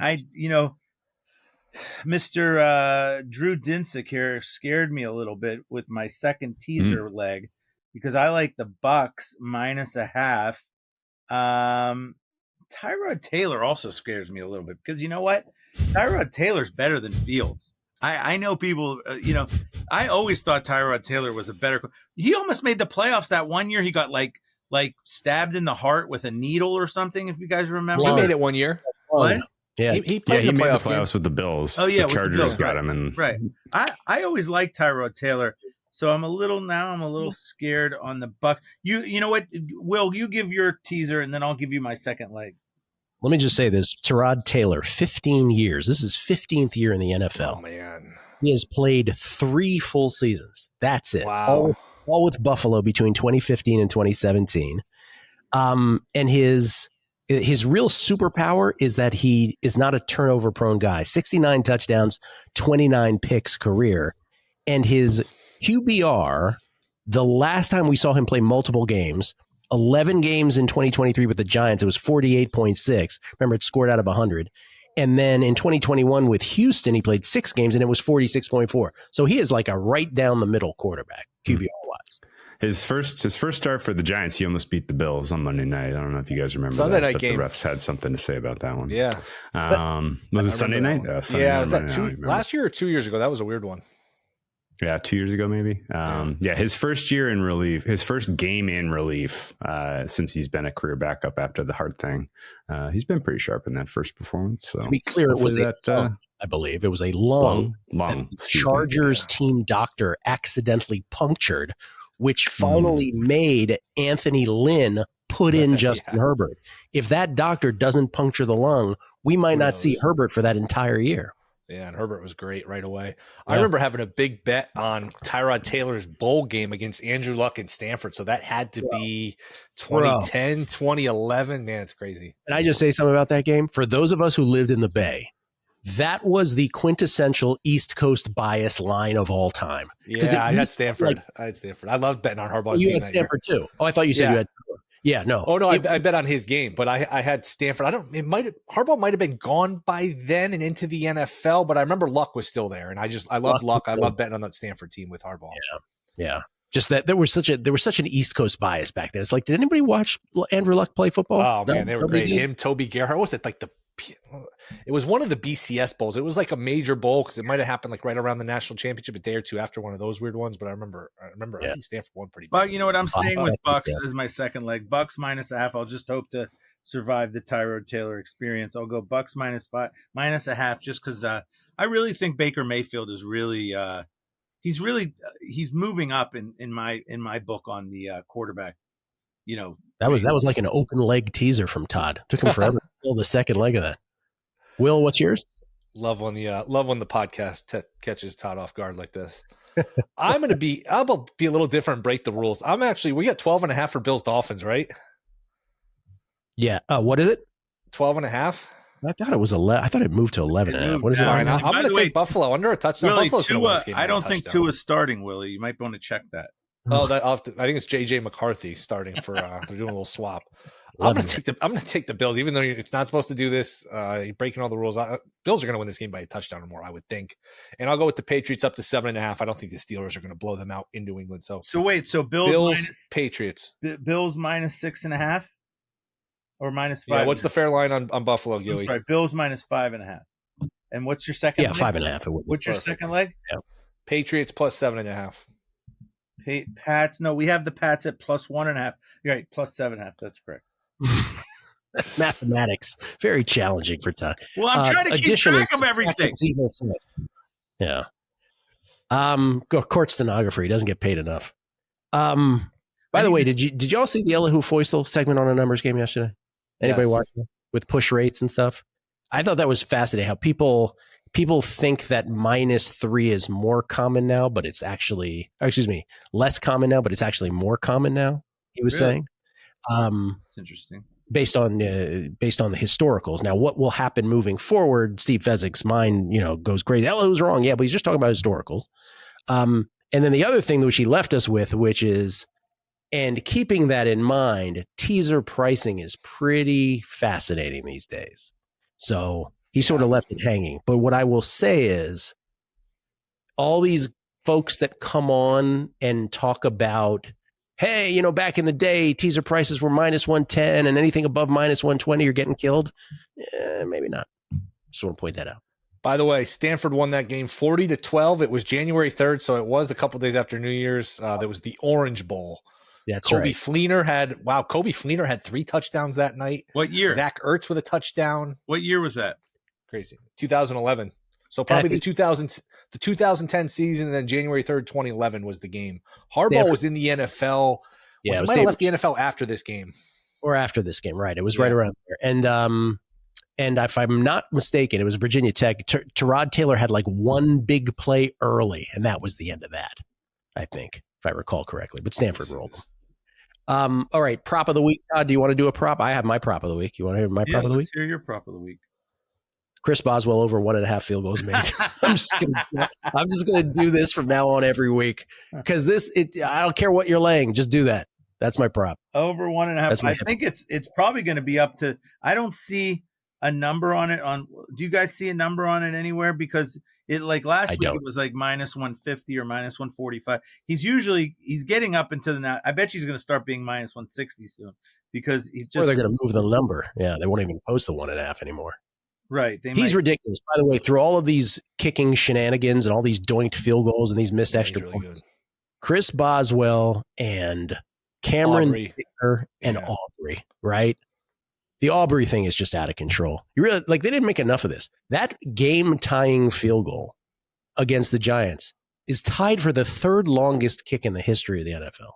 Speaker 2: Mr. Drew Dinsick here scared me a little bit with my second teaser leg because I like the Bucks -0.5. Tyrod Taylor also scares me a little bit because you know what? Tyrod Taylor's better than Fields. I know people, I always thought Tyrod Taylor was a better. He almost made the playoffs that one year. He got like stabbed in the heart with a needle or something, if you guys remember.
Speaker 3: He made it one year.
Speaker 2: What?
Speaker 1: Yeah,
Speaker 3: he
Speaker 4: made the playoffs with the Bills.
Speaker 2: Oh, yeah,
Speaker 4: the Chargers got him. And
Speaker 2: right. I always liked Tyrod Taylor, so I'm a little scared on the Bucs. You know what? Will, you give your teaser, and then I'll give you my second leg.
Speaker 1: Let me just say this. Tyrod Taylor, 15 years. This is 15th year in the NFL.
Speaker 3: Oh, man.
Speaker 1: He has played 3 full seasons. That's it.
Speaker 3: Wow.
Speaker 1: All with Buffalo between 2015 and 2017. And his real superpower is that he is not a turnover-prone guy. 69 touchdowns, 29 picks career. And his QBR, the last time we saw him play multiple games, 11 games in 2023 with the Giants, it was 48.6. Remember, it scored out of 100. And then in 2021 with Houston, he played 6 games and it was 46.4. So he is like a right down the middle quarterback, QBR wise.
Speaker 4: His first start for the Giants, he almost beat the Bills on Monday night. I don't know if you guys remember
Speaker 3: Sunday
Speaker 4: that,
Speaker 3: night
Speaker 4: but
Speaker 3: game.
Speaker 4: the refs had something to say about that one.
Speaker 3: Yeah.
Speaker 4: Was it Sunday night? Sunday
Speaker 3: yeah,
Speaker 4: night,
Speaker 3: was that last year or 2 years ago? That was a weird one.
Speaker 4: Yeah, 2 years ago, maybe. His first year in relief, his first game in relief since he's been a career backup after the heart thing. He's been pretty sharp in that first performance. So
Speaker 1: to be clear, it was I believe it was a lung.
Speaker 4: Lung.
Speaker 1: Chargers team doctor accidentally punctured, which finally made Anthony Lynn put in Justin Herbert. If that doctor doesn't puncture the lung, we might not see Herbert for that entire year.
Speaker 3: Yeah, and Herbert was great right away. I remember having a big bet on Tyrod Taylor's bowl game against Andrew Luck and Stanford. So that had to be 2010, 2011. Man, it's crazy.
Speaker 1: And I just say something about that game? For those of us who lived in the Bay, that was the quintessential East Coast bias line of all time.
Speaker 3: Yeah, I had Stanford. I loved betting on Harbaugh's
Speaker 1: team.
Speaker 3: You
Speaker 1: had Stanford too. Oh, I thought you said you had Stanford. Yeah, no.
Speaker 3: Oh no, I bet on his game, but I had Stanford. Harbaugh might have been gone by then and into the NFL, but I remember Luck was still there, and I loved Luck. I loved betting on that Stanford team with Harbaugh.
Speaker 1: Yeah. Just that there was such an East Coast bias back then. It's like, did anybody watch Andrew Luck play football?
Speaker 3: Oh man, they were great. Him, Toby Gerhart. What was it like it was one of the BCS bowls. It was like a major bowl because it might have happened like right around the national championship, a day or two after one of those weird ones. But I remember I think Stanford won pretty big.
Speaker 2: But you know what? I'm staying with Bucks as my second leg. Bucks -1/2. I'll just hope to survive the Tyrod Taylor experience. I'll go Bucks -5, -1/2, just because I really think Baker Mayfield is really he's moving up in my book on the quarterback. You know,
Speaker 1: that was like an open leg teaser from Todd. Took him forever to pull the second leg of that. Will, what's yours?
Speaker 3: Love when the podcast catches Todd off guard like this. I'll be a little different, break the rules. We got 12.5 for Bills Dolphins, right?
Speaker 1: Yeah. What is it?
Speaker 3: 12.5.
Speaker 1: I thought it was 11. I thought it moved to 11.5. What is it?
Speaker 3: Fine. I'm going to take Buffalo under a touchdown.
Speaker 2: Willie,
Speaker 3: Buffalo's going to win this game.
Speaker 2: I don't think Tua's starting, Willie. You might want to check that.
Speaker 3: Oh, I think it's JJ McCarthy starting for. They're doing a little swap. I'm going to take the Bills, even though it's not supposed to do this. You're breaking all the rules. Bills are going to win this game by a touchdown or more, I would think. And I'll go with the Patriots up to 7.5. I don't think the Steelers are going to blow them out in New England. So
Speaker 2: wait, Bills
Speaker 3: Patriots.
Speaker 2: Bills -6.5 or -5.
Speaker 3: Yeah, what's the fair line on Buffalo, Gilly?
Speaker 2: I'm sorry, Bills -5.5. And what's your second?
Speaker 1: Yeah, 5.5.
Speaker 2: What's your second leg?
Speaker 1: Yeah.
Speaker 3: Patriots +7.5.
Speaker 2: Pats. No, we have the Pats at +1.5. You're right, +7.5. That's correct.
Speaker 1: Mathematics, very challenging for Todd.
Speaker 2: Well, I'm trying to keep track of everything.
Speaker 1: Yeah. Court stenographer. He doesn't get paid enough. By the way, did y'all see the Elihu Foysel segment on a numbers game yesterday? Anybody watch it with push rates and stuff? I thought that was fascinating. How people think that -3 is more common now, but it's actually, less common now, but it's actually more common now. He was saying.
Speaker 2: It's interesting.
Speaker 1: Based on the historicals. Now, what will happen moving forward? Steve Fezzik's mind, goes crazy. Elihu's wrong, yeah, but he's just talking about historicals. And then the other thing which he left us with, which is, and keeping that in mind, teaser pricing is pretty fascinating these days. So he sort of left it hanging. But what I will say is, all these folks that come on and talk about, hey, back in the day, teaser prices were -110, and anything above -120, you're getting killed. Maybe not. Just want to point that out.
Speaker 3: By the way, Stanford won that game 40-12. It was January 3rd, so it was a couple days after New Year's. That was the Orange Bowl.
Speaker 1: That's
Speaker 3: Kobe
Speaker 1: right.
Speaker 3: Fleener had 3 touchdowns that night.
Speaker 2: What year?
Speaker 3: Zach Ertz with a touchdown.
Speaker 2: What year was that?
Speaker 3: Crazy. 2011. So probably the 2010 season, and then January 3rd, 2011 was the game. Harbaugh was in the NFL.
Speaker 1: Yeah,
Speaker 3: he might have left the NFL after this game.
Speaker 1: Or after this game, right. It was right around there. And if I'm not mistaken, it was Virginia Tech. Tyrod Taylor had like one big play early, and that was the end of that, I think, if I recall correctly. But Stanford rolled. All right, prop of the week. Todd, do you want to do a prop? I have my prop of the week. You want to hear my prop of the week?
Speaker 2: Let's hear your prop of the week.
Speaker 1: Chris Boswell over 1.5 field goals made. I'm just gonna do this from now on every week, because I don't care what you're laying, just do that. That's my prop.
Speaker 2: Over 1.5. I think it's probably going to be up to. I don't see a number on it. Do you guys see a number on it anywhere? Because it, like last week, it was like -150 or -145. He's getting up into the now. I bet he's going to start being -160 soon, because
Speaker 1: or they're going to move the number. Yeah, they won't even post the 1.5 anymore.
Speaker 2: Right.
Speaker 1: He's ridiculous. By the way, through all of these kicking shenanigans and all these doinked field goals and these missed extra points, Chris Boswell and Cameron Dicker and Aubrey, right? The Aubrey thing is just out of control. You really they didn't make enough of this. That game-tying field goal against the Giants is tied for the third longest kick in the history of the NFL.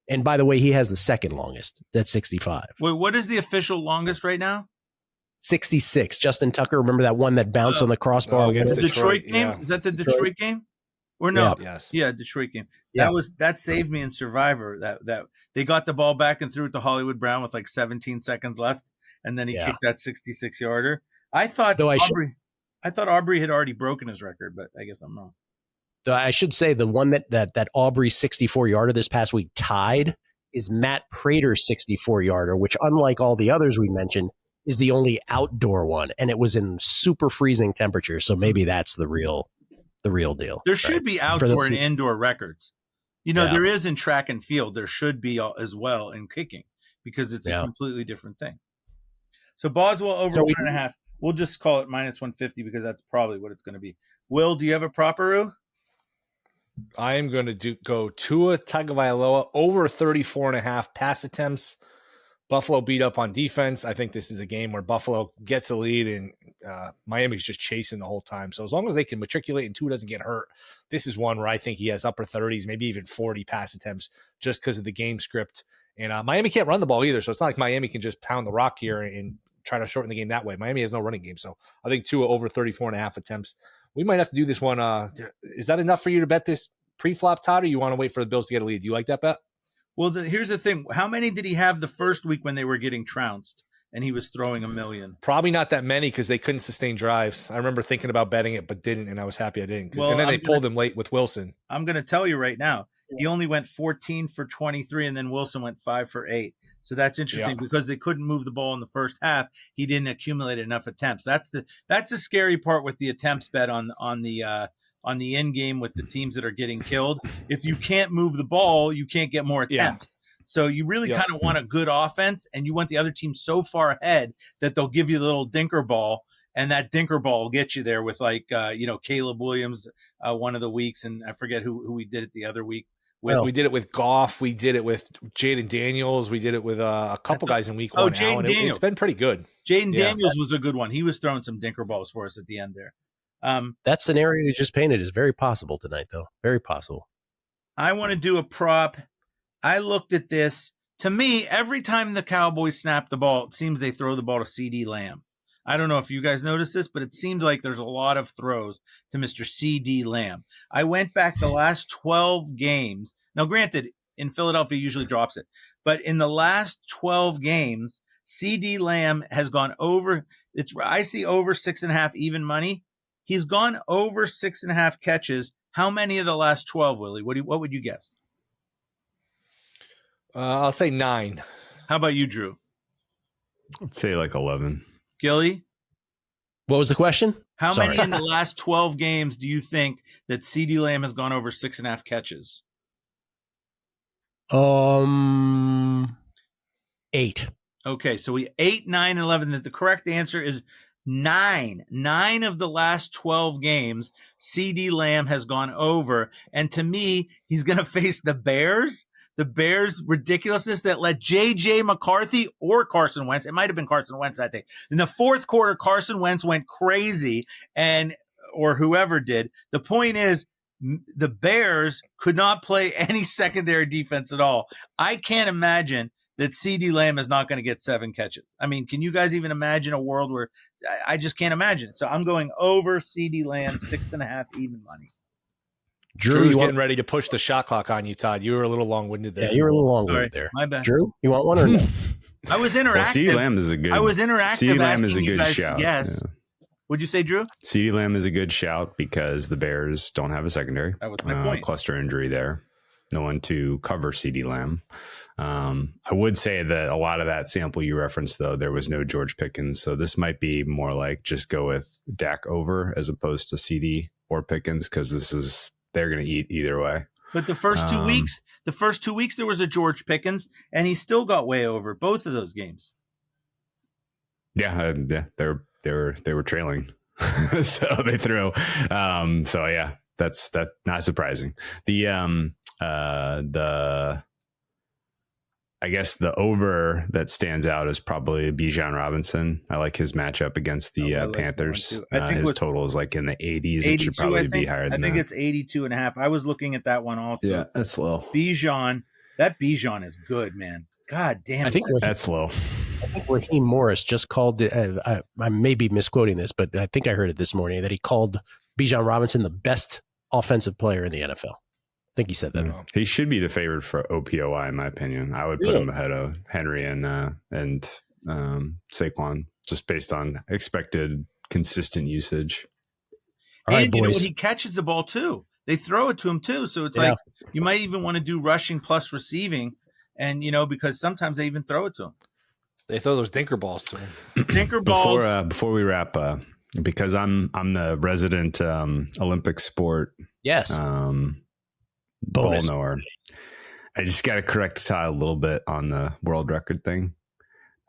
Speaker 1: And by the way, he has the second longest. That's 65.
Speaker 2: Wait, what is the official longest right now?
Speaker 1: 66. Justin Tucker, remember that one that bounced on the crossbar
Speaker 3: against
Speaker 2: the Detroit game?
Speaker 3: Yeah.
Speaker 2: Is that the Detroit game? Or no?
Speaker 3: Yeah.
Speaker 2: Detroit game.
Speaker 1: Yeah.
Speaker 2: That saved me in Survivor. That they got the ball back and threw it to Hollywood Brown with 17 seconds left, and then he kicked that 66-yarder. I thought Aubrey had already broken his record, but I guess I'm wrong.
Speaker 1: I should say the one that Aubrey 64-yarder this past week tied is Matt Prater's 64-yarder, which unlike all the others we mentioned, is the only outdoor one, and it was in super freezing temperatures. So maybe that's the real deal.
Speaker 2: There should be outdoor and indoor records. There is in track and field. There should be as well in kicking because it's a completely different thing. So Boswell over 1.5. We'll just call it -150 because that's probably what it's going to be. Will, do you have a proper?
Speaker 3: I am going to go Tua Tagovailoa over 34.5 pass attempts. Buffalo beat up on defense. I think this is a game where Buffalo gets a lead and Miami's just chasing the whole time. So as long as they can matriculate and Tua doesn't get hurt, this is one where I think he has upper 30s, maybe even 40 pass attempts just because of the game script. And Miami can't run the ball either. So it's not like Miami can just pound the rock here and try to shorten the game that way. Miami has no running game. So I think Tua over 34.5 attempts. We might have to do this one. Is that enough for you to bet this pre-flop, Todd, or you want to wait for the Bills to get a lead? Do you like that bet?
Speaker 2: Well, here's the thing. How many did he have the first week when they were getting trounced and he was throwing 1 million?
Speaker 3: Probably not that many because they couldn't sustain drives. I remember thinking about betting it, but didn't, and I was happy I didn't.
Speaker 2: Well,
Speaker 3: and then they pulled him late with Wilson.
Speaker 2: I'm going to tell you right now, he only went 14 for 23, and then Wilson went 5 for 8. So that's interesting because they couldn't move the ball in the first half. He didn't accumulate enough attempts. That's the scary part with the attempts bet on the end game with the teams that are getting killed. If you can't move the ball, you can't get more attempts. So you really kind of want a good offense, and you want the other team so far ahead that they'll give you the little dinker ball, and that dinker ball will get you there with Caleb Williams one of the weeks, and I forget who we did it the other week.
Speaker 3: We did it with Goff. We did it with Jaden Daniels. We did it with a couple guys in week one.
Speaker 2: Jaden Daniels.
Speaker 3: It's been pretty good.
Speaker 2: Jaden Daniels was a good one. He was throwing some dinker balls for us at the end there.
Speaker 1: That scenario you just painted is very possible tonight, though. Very possible.
Speaker 2: I want to do a prop. I looked at this. To me, every time the Cowboys snap the ball, it seems they throw the ball to CeeDee Lamb. I don't know if you guys noticed this, but it seems like there's a lot of throws to Mr. CeeDee Lamb. I went back the last 12 games. Now, granted, in Philadelphia, he usually drops it. But in the last 12 games, CeeDee Lamb has gone over. I see over 6.5 even money. He's gone over 6.5 catches. How many of the last 12, Willie? What would you guess?
Speaker 3: I'll say 9.
Speaker 2: How about you, Drew?
Speaker 4: I'd say 11.
Speaker 2: Gilly?
Speaker 1: What was the question?
Speaker 2: How many in the last 12 games do you think that CeeDee Lamb has gone over 6.5 catches?
Speaker 1: 8.
Speaker 2: Okay, so 8, 9, 11. The correct answer is 9. 9 of the last 12 games, CeeDee Lamb has gone over. And to me, he's going to face the Bears. The Bears' ridiculousness that let J.J. McCarthy or Carson Wentz, it might have been Carson Wentz that day. In the fourth quarter, Carson Wentz went crazy, or whoever did. The point is, the Bears could not play any secondary defense at all. I can't imagine that CeeDee Lamb is not going to get 7 catches. I mean, can you guys even imagine a world where I just can't imagine it? So I'm going over CeeDee Lamb, 6.5 even money.
Speaker 3: Drew's getting ready to push the shot clock on you, Todd. You were a little long-winded there.
Speaker 1: Yeah, you were a little long-winded there.
Speaker 2: My bad.
Speaker 1: Drew, you want one or no?
Speaker 2: I was interactive.
Speaker 4: Well, CeeDee Lamb is a good.
Speaker 2: I was interactive.
Speaker 4: CeeDee Lamb is a good shout.
Speaker 2: Yes. Yeah. What'd you say, Drew?
Speaker 4: CeeDee Lamb is a good shout because the Bears don't have a secondary.
Speaker 2: That was my point.
Speaker 4: Cluster injury there. No one to cover CeeDee Lamb. I would say that a lot of that sample you referenced, though, there was no George Pickens. So this might be more like just go with Dak over as opposed to CD or Pickens because they're going to eat either way.
Speaker 2: But the first 2 weeks, there was a George Pickens, and he still got way over both of those games.
Speaker 4: Yeah, they're they were trailing, so they threw. So yeah, that's not surprising. I guess the over that stands out is probably Bijan Robinson. I like his matchup against the Panthers. I think his total is like in the 80s. It should probably be higher than that.
Speaker 2: I think it's 82.5. I was looking at that one also.
Speaker 4: Yeah, that's low.
Speaker 2: Bijan is good, man. God damn.
Speaker 1: I think
Speaker 4: that's low.
Speaker 1: I think Raheem Morris just called it. I may be misquoting this, but I think I heard it this morning that he called Bijan Robinson the best offensive player in the NFL. I think he said that.
Speaker 4: He should be the favorite for OPOI, in my opinion. I would put him ahead of Henry and Saquon, just based on expected consistent usage.
Speaker 1: All right,
Speaker 2: and
Speaker 1: boys.
Speaker 2: You know what? He catches the ball too. They throw it to him too. So it's like you might even want to do rushing plus receiving, and because sometimes they even throw it to him.
Speaker 3: They throw those dinker balls to him.
Speaker 2: Dinker balls.
Speaker 4: Before we wrap, because I'm the resident Olympic sport.
Speaker 1: Yes.
Speaker 4: Ball knower. I just got to correct Todd a little bit on the world record thing.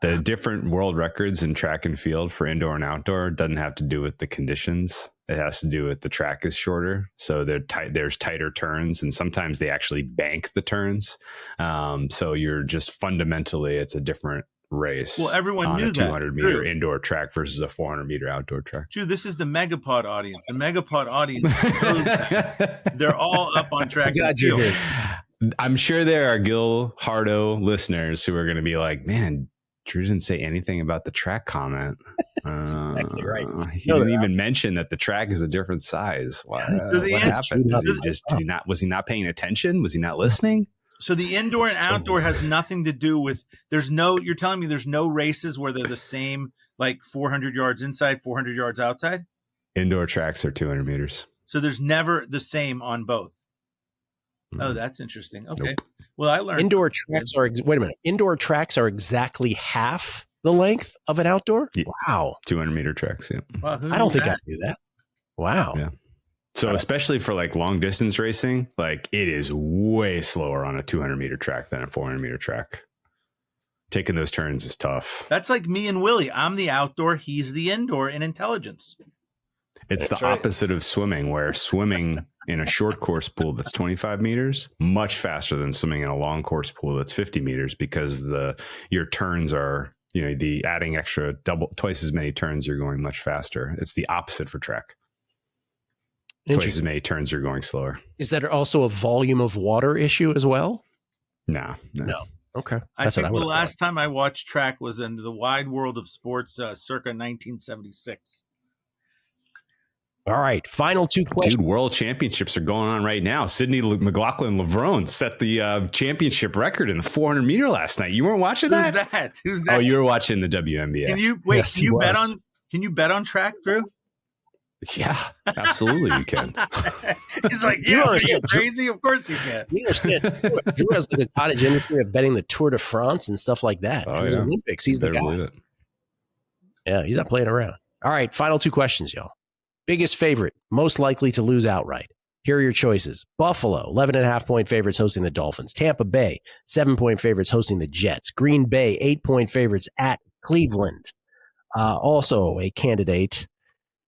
Speaker 4: The different world records in track and field for indoor and outdoor doesn't have to do with the conditions. It has to do with the track is shorter. So there's tighter turns, and sometimes they actually bank the turns. So you're just fundamentally, it's a different race.
Speaker 2: Well, everyone knew
Speaker 4: a 200 meter
Speaker 2: Drew.
Speaker 4: indoor track versus a 400 meter outdoor track.
Speaker 2: Drew, this is the MegaPod audience. The MegaPod audience knows that. They're all up on track and field.
Speaker 4: I'm sure there are Gill Hardo listeners who are going to be like, man, Drew didn't say anything about the track comment.
Speaker 1: That's exactly right.
Speaker 4: He didn't even mention that the track is a different size. What happened? Was he not paying attention? Was he not listening?
Speaker 2: So the indoor and outdoor has nothing to do with. You're telling me there's no races where they're the same, like 400 yards inside, 400 yards outside.
Speaker 4: Indoor tracks are 200 meters.
Speaker 2: So there's never the same on both. Oh, that's interesting. Okay. Nope. Well, I learned
Speaker 1: indoor tracks are Indoor tracks are exactly half the length of an outdoor.
Speaker 4: Yeah.
Speaker 1: Wow.
Speaker 4: 200 meter tracks. Yeah.
Speaker 2: Wow,
Speaker 1: I don't think I knew that. Wow.
Speaker 4: Yeah. So especially for like long distance racing, like it is way slower on a 200 meter track than a 400 meter track. Taking those turns is tough.
Speaker 2: That's like me and Willie. I'm the outdoor. He's the indoor in intelligence.
Speaker 4: It's the opposite of swimming, where swimming in a short course pool that's 25 meters, much faster than swimming in a long course pool that's 50 meters, because your turns are, the adding extra twice as many turns, you're going much faster. It's the opposite for track. Twice as many turns, you're going slower.
Speaker 1: Is that also a volume of water issue as well?
Speaker 4: No.
Speaker 1: Okay.
Speaker 2: I think the last time I watched track was in the wide world of sports, circa 1976.
Speaker 1: All right. Final two questions.
Speaker 4: Dude, world championships are going on right now. Sydney McLaughlin-Levrone set the championship record in the 400 meter last night. You weren't watching that?
Speaker 2: Who's that?
Speaker 4: Oh, you were watching the WNBA.
Speaker 2: Can you can you bet on track, Drew?
Speaker 4: Yeah, absolutely you can.
Speaker 2: He's like, are you crazy? Of course you can.
Speaker 1: You understand? Drew has like a cottage industry of betting the Tour de France and stuff like that.
Speaker 4: Oh,
Speaker 1: the Olympics. He's the guy. Yeah, he's not playing around. All right, final two questions, y'all. Biggest favorite, most likely to lose outright. Here are your choices. Buffalo, 11.5-point favorites hosting the Dolphins. Tampa Bay, 7-point favorites hosting the Jets. Green Bay, 8-point favorites at Cleveland. Also a candidate,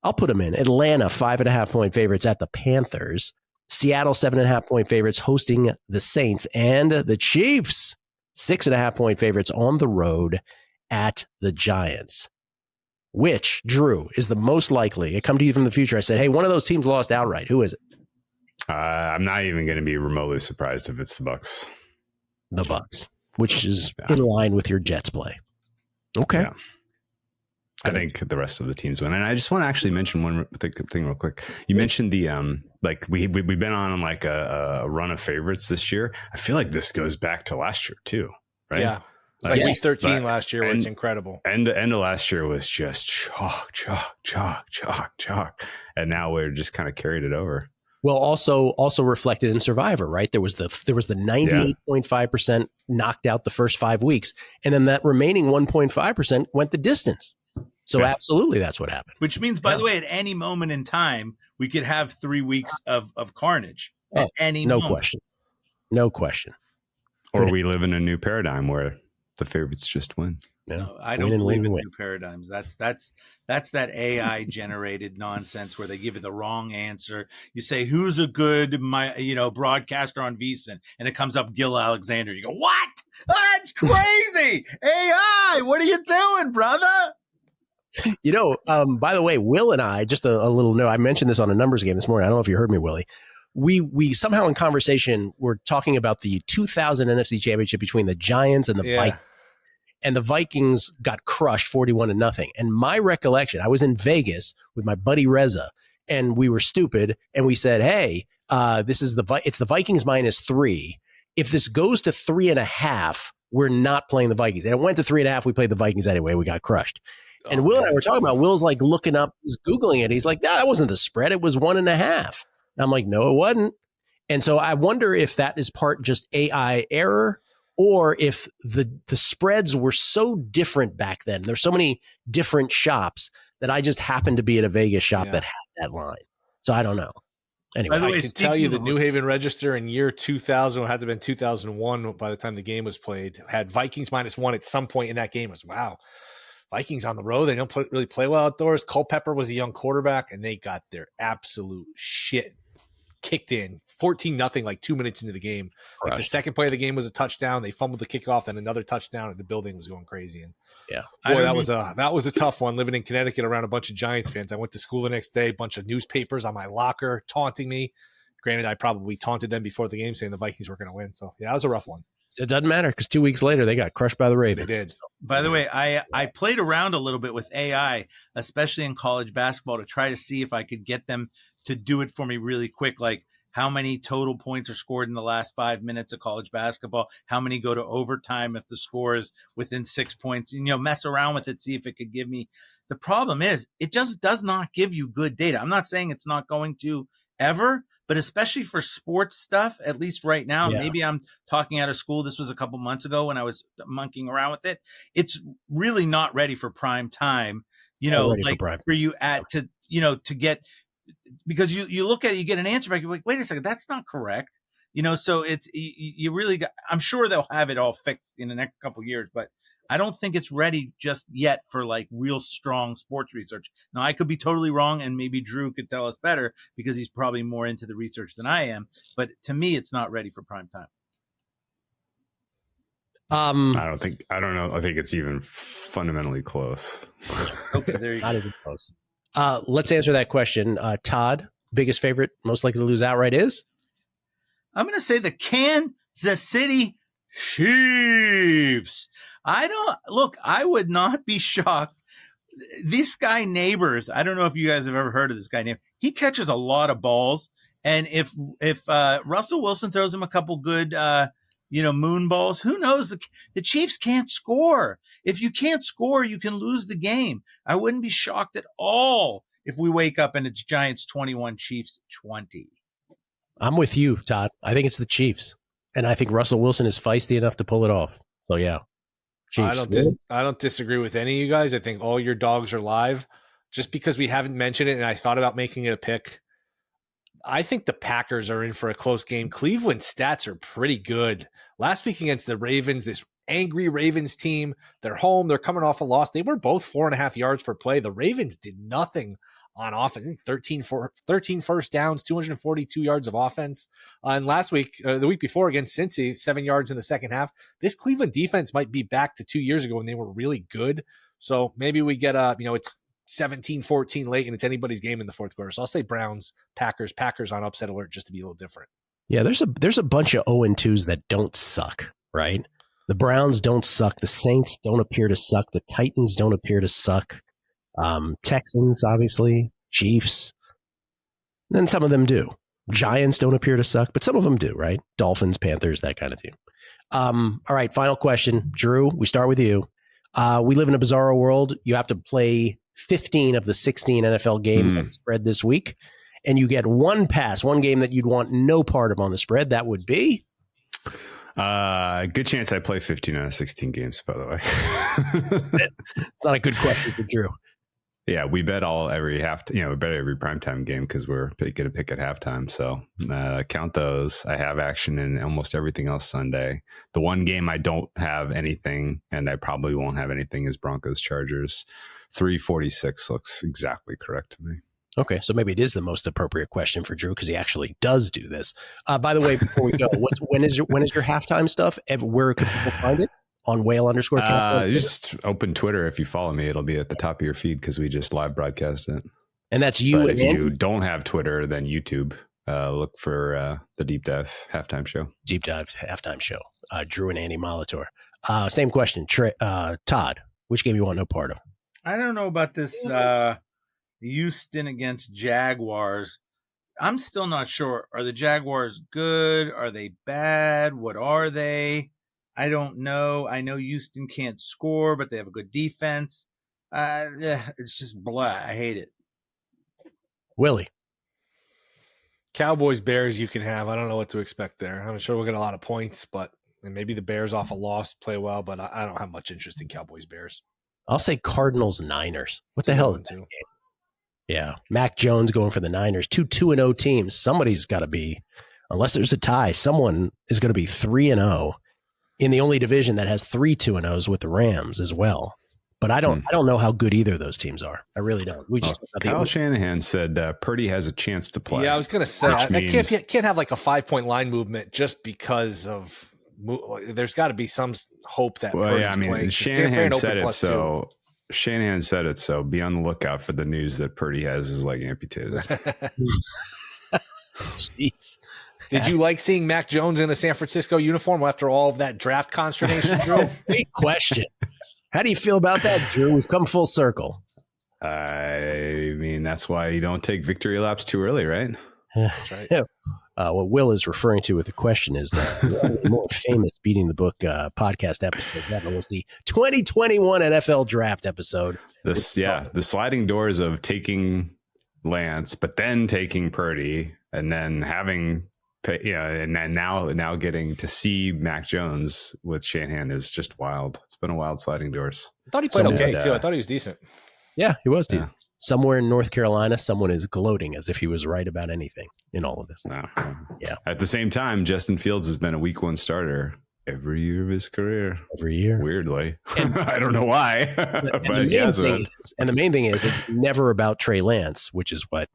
Speaker 1: I'll put them in. Atlanta, 5.5-point favorites at the Panthers. Seattle, 7.5-point favorites hosting the Saints. And the Chiefs, 6.5-point favorites on the road at the Giants. Which, Drew, is the most likely? I come to you from the future. I said, hey, one of those teams lost outright. Who is it?
Speaker 4: I'm not even going to be remotely surprised if it's the Bucs.
Speaker 1: The Bucs, which is in line with your Jets play. Okay. Yeah.
Speaker 4: I think the rest of the teams win. And I just want to actually mention one thing real quick. You mentioned the we've been on like a run of favorites this year. I feel like this goes back to last year too, right?
Speaker 3: Yeah. It's like week 13 last year, it's incredible.
Speaker 4: And the end of last year was just chalk. And now we're just kind of carried it over.
Speaker 1: Well, also reflected in Survivor, right? There was the 98.5% knocked out the first 5 weeks, and then that remaining 1.5% went the distance. So absolutely, that's what happened.
Speaker 2: Which means, by the way, at any moment in time, we could have 3 weeks of carnage. At any moment.
Speaker 1: No question.
Speaker 4: Or we live in a new paradigm where the favorites just win.
Speaker 2: No, I don't believe in new paradigms. That's that AI generated nonsense where they give you the wrong answer. You say who's a good broadcaster on VSiN, and it comes up Gill Alexander. You go, what? That's crazy. AI, what are you doing, brother?
Speaker 1: By the way, Will and I, just a little note, I mentioned this on a numbers game this morning. I don't know if you heard me, Willie. We somehow in conversation were talking about the 2000 NFC Championship between the Giants and the Vikings. And the Vikings got crushed 41-0. And my recollection, I was in Vegas with my buddy Reza, and we were stupid, and we said, "Hey, it's the Vikings -3. If this goes to 3.5, we're not playing the Vikings." And it went to 3.5. We played the Vikings anyway. We got crushed. And Will and I were talking about. Will's like looking up, he's Googling it. He's like, "No, that wasn't the spread. It was 1.5." And I'm like, "No, it wasn't." And so I wonder if that is part just AI error, or if the spreads were so different back then. There's so many different shops that I just happened to be at a Vegas shop that had that line. So I don't know. Anyway,
Speaker 3: by the way, I can tell you the New Haven Register in year 2000, it had to have been 2001 by the time the game was played, had Vikings -1 at some point in that game. It was, wow, Vikings on the road. They don't really play well outdoors. Culpepper was a young quarterback, and they got their absolute shit kicked in 14-0 like 2 minutes into the game. Like the second play of the game was a touchdown. They fumbled the kickoff and another touchdown, and the building was going crazy. And boy, that was a tough one, living in Connecticut around a bunch of Giants fans. I went to school the next day, a bunch of newspapers on my locker taunting me. Granted, I probably taunted them before the game saying the Vikings were going to win. So yeah, that was a rough one.
Speaker 1: It doesn't matter because 2 weeks later they got crushed by the Ravens.
Speaker 3: They did.
Speaker 2: By the way, I played around a little bit with AI, especially in college basketball, to try to see if I could get them to do it for me really quick, like how many total points are scored in the last 5 minutes of college basketball, how many go to overtime if the score is within 6 points, mess around with it, see if it could give me. The problem is it just does not give you good data. I'm not saying it's not going to ever, but especially for sports stuff, at least right now, maybe I'm talking out of school. This was a couple months ago when I was monkeying around with it. It's really not ready for prime time, for you to get, because you look at it, you get an answer back, you're like, wait a second, that's not correct. So it's, you really got, I'm sure they'll have it all fixed in the next couple of years, but I don't think it's ready just yet for like real strong sports research. Now I could be totally wrong, and maybe Drew could tell us better because he's probably more into the research than I am. But to me, it's not ready for prime time.
Speaker 4: I don't know. I think it's even fundamentally close.
Speaker 2: Okay, there you go.
Speaker 1: Not even close. Let's answer that question. Todd, biggest favorite, most likely to lose outright is?
Speaker 2: I'm going to say the Kansas City Chiefs. I would not be shocked. This guy Neighbors, I don't know if you guys have ever heard of this guy Neighbors. He catches a lot of balls. And if Russell Wilson throws him a couple good, moon balls, who knows? The Chiefs can't score. If you can't score, you can lose the game. I wouldn't be shocked at all if we wake up and it's Giants 21, Chiefs 20.
Speaker 1: I'm with you, Todd. I think it's the Chiefs. And I think Russell Wilson is feisty enough to pull it off. So, yeah. Chiefs.
Speaker 3: I don't disagree with any of you guys. I think all your dogs are live. Just because we haven't mentioned it and I thought about making it a pick, I think the Packers are in for a close game. Cleveland's stats are pretty good. Last week against the Ravens, this angry Ravens team, they're home. They're coming off a loss. They were both 4.5 yards per play. The Ravens did nothing on offense. I think 13 first downs, 242 yards of offense. And last week, the week before against Cincy, 7 yards in the second half. This Cleveland defense might be back to 2 years ago when they were really good. So maybe we get it's 17-14 late and it's anybody's game in the fourth quarter. So I'll say Browns, Packers on upset alert just to be a little different.
Speaker 1: Yeah, there's a bunch of 0-2s that don't suck, right? The Browns don't suck. The Saints don't appear to suck. The Titans don't appear to suck. Texans, obviously, Chiefs. And then some of them do. Giants don't appear to suck, but some of them do, right? Dolphins, Panthers, that kind of team. All right, final question. Drew, we start with you. We live in a bizarro world. You have to play 15 of the 16 NFL games on the spread this week, and you get one game that you'd want no part of on the spread. That would be?
Speaker 4: Good chance I play 15 out of 16 games, by the way.
Speaker 1: It's not a good question for Drew.
Speaker 4: Yeah, we bet every we bet every primetime game because we're going to pick at halftime. So count those. I have action in almost everything else Sunday. The one game I don't have anything, and I probably won't have anything, is Broncos Chargers. 346 looks exactly correct to me.
Speaker 1: Okay, so maybe it is the most appropriate question for Drew because he actually does do this. By the way, before we go, when is your halftime stuff? Where can people find it? On whale_.
Speaker 4: Just open Twitter. If you follow me, it'll be at the top of your feed because we just live broadcast it.
Speaker 1: And that's you.
Speaker 4: But if you don't have Twitter, then YouTube. Look for the Deep Dive Halftime Show.
Speaker 1: Deep Dive Halftime Show. Drew and Andy Molitor. Same question. Todd, which game you want no part of?
Speaker 2: I don't know about this Houston against Jaguars. I'm still not sure. Are the Jaguars good? Are they bad? What are they? I don't know. I know Houston can't score, but they have a good defense. It's just blah. I hate it.
Speaker 1: Willie.
Speaker 3: Cowboys, Bears you can have. I don't know what to expect there. I'm sure we'll get a lot of points, but maybe the Bears off a loss play well, but I don't have much interest in Cowboys, Bears.
Speaker 1: I'll say Cardinals, Niners. What the hell is that game? Yeah. Mac Jones going for the Niners. 2-2-0 teams. Somebody's got to be, unless there's a tie, someone is going to be 3-0. In the only division that has 3 2-0s with the Rams as well. But I don't know how good either of those teams are. I really don't.
Speaker 4: Kyle Shanahan said Purdy has a chance to play.
Speaker 3: Yeah, I was going to say, I can't have like a 5-point line movement just because of there's got to be some hope that Purdy's playing.
Speaker 4: Shanahan said it so. Shanahan said it so. Be on the lookout for the news that Purdy has his leg amputated.
Speaker 1: Jeez.
Speaker 3: Did you like seeing Mac Jones in a San Francisco uniform after all of that draft consternation, Drew?
Speaker 1: Great question. How do you feel about that, Drew? We've come full circle.
Speaker 4: I mean, that's why you don't take victory laps too early, right?
Speaker 3: That's right.
Speaker 1: What Will is referring to with the question is that one of the more famous Beating the Book podcast episode ever was the 2021 NFL Draft episode.
Speaker 4: The sliding doors of taking Lance, but then taking Purdy, and then having, and then now getting to see Mac Jones with Shanahan is just wild. It's been a wild sliding doors.
Speaker 3: I thought he played okay too. I thought he was decent.
Speaker 1: Yeah, he was decent. Somewhere in North Carolina, someone is gloating as if he was right about anything in all of this. Yeah.
Speaker 4: At the same time, Justin Fields has been a week 1 starter every year of his career.
Speaker 1: Every year.
Speaker 4: Weirdly. I don't know why.
Speaker 1: And the main thing is it's never about Trey Lance, which is what.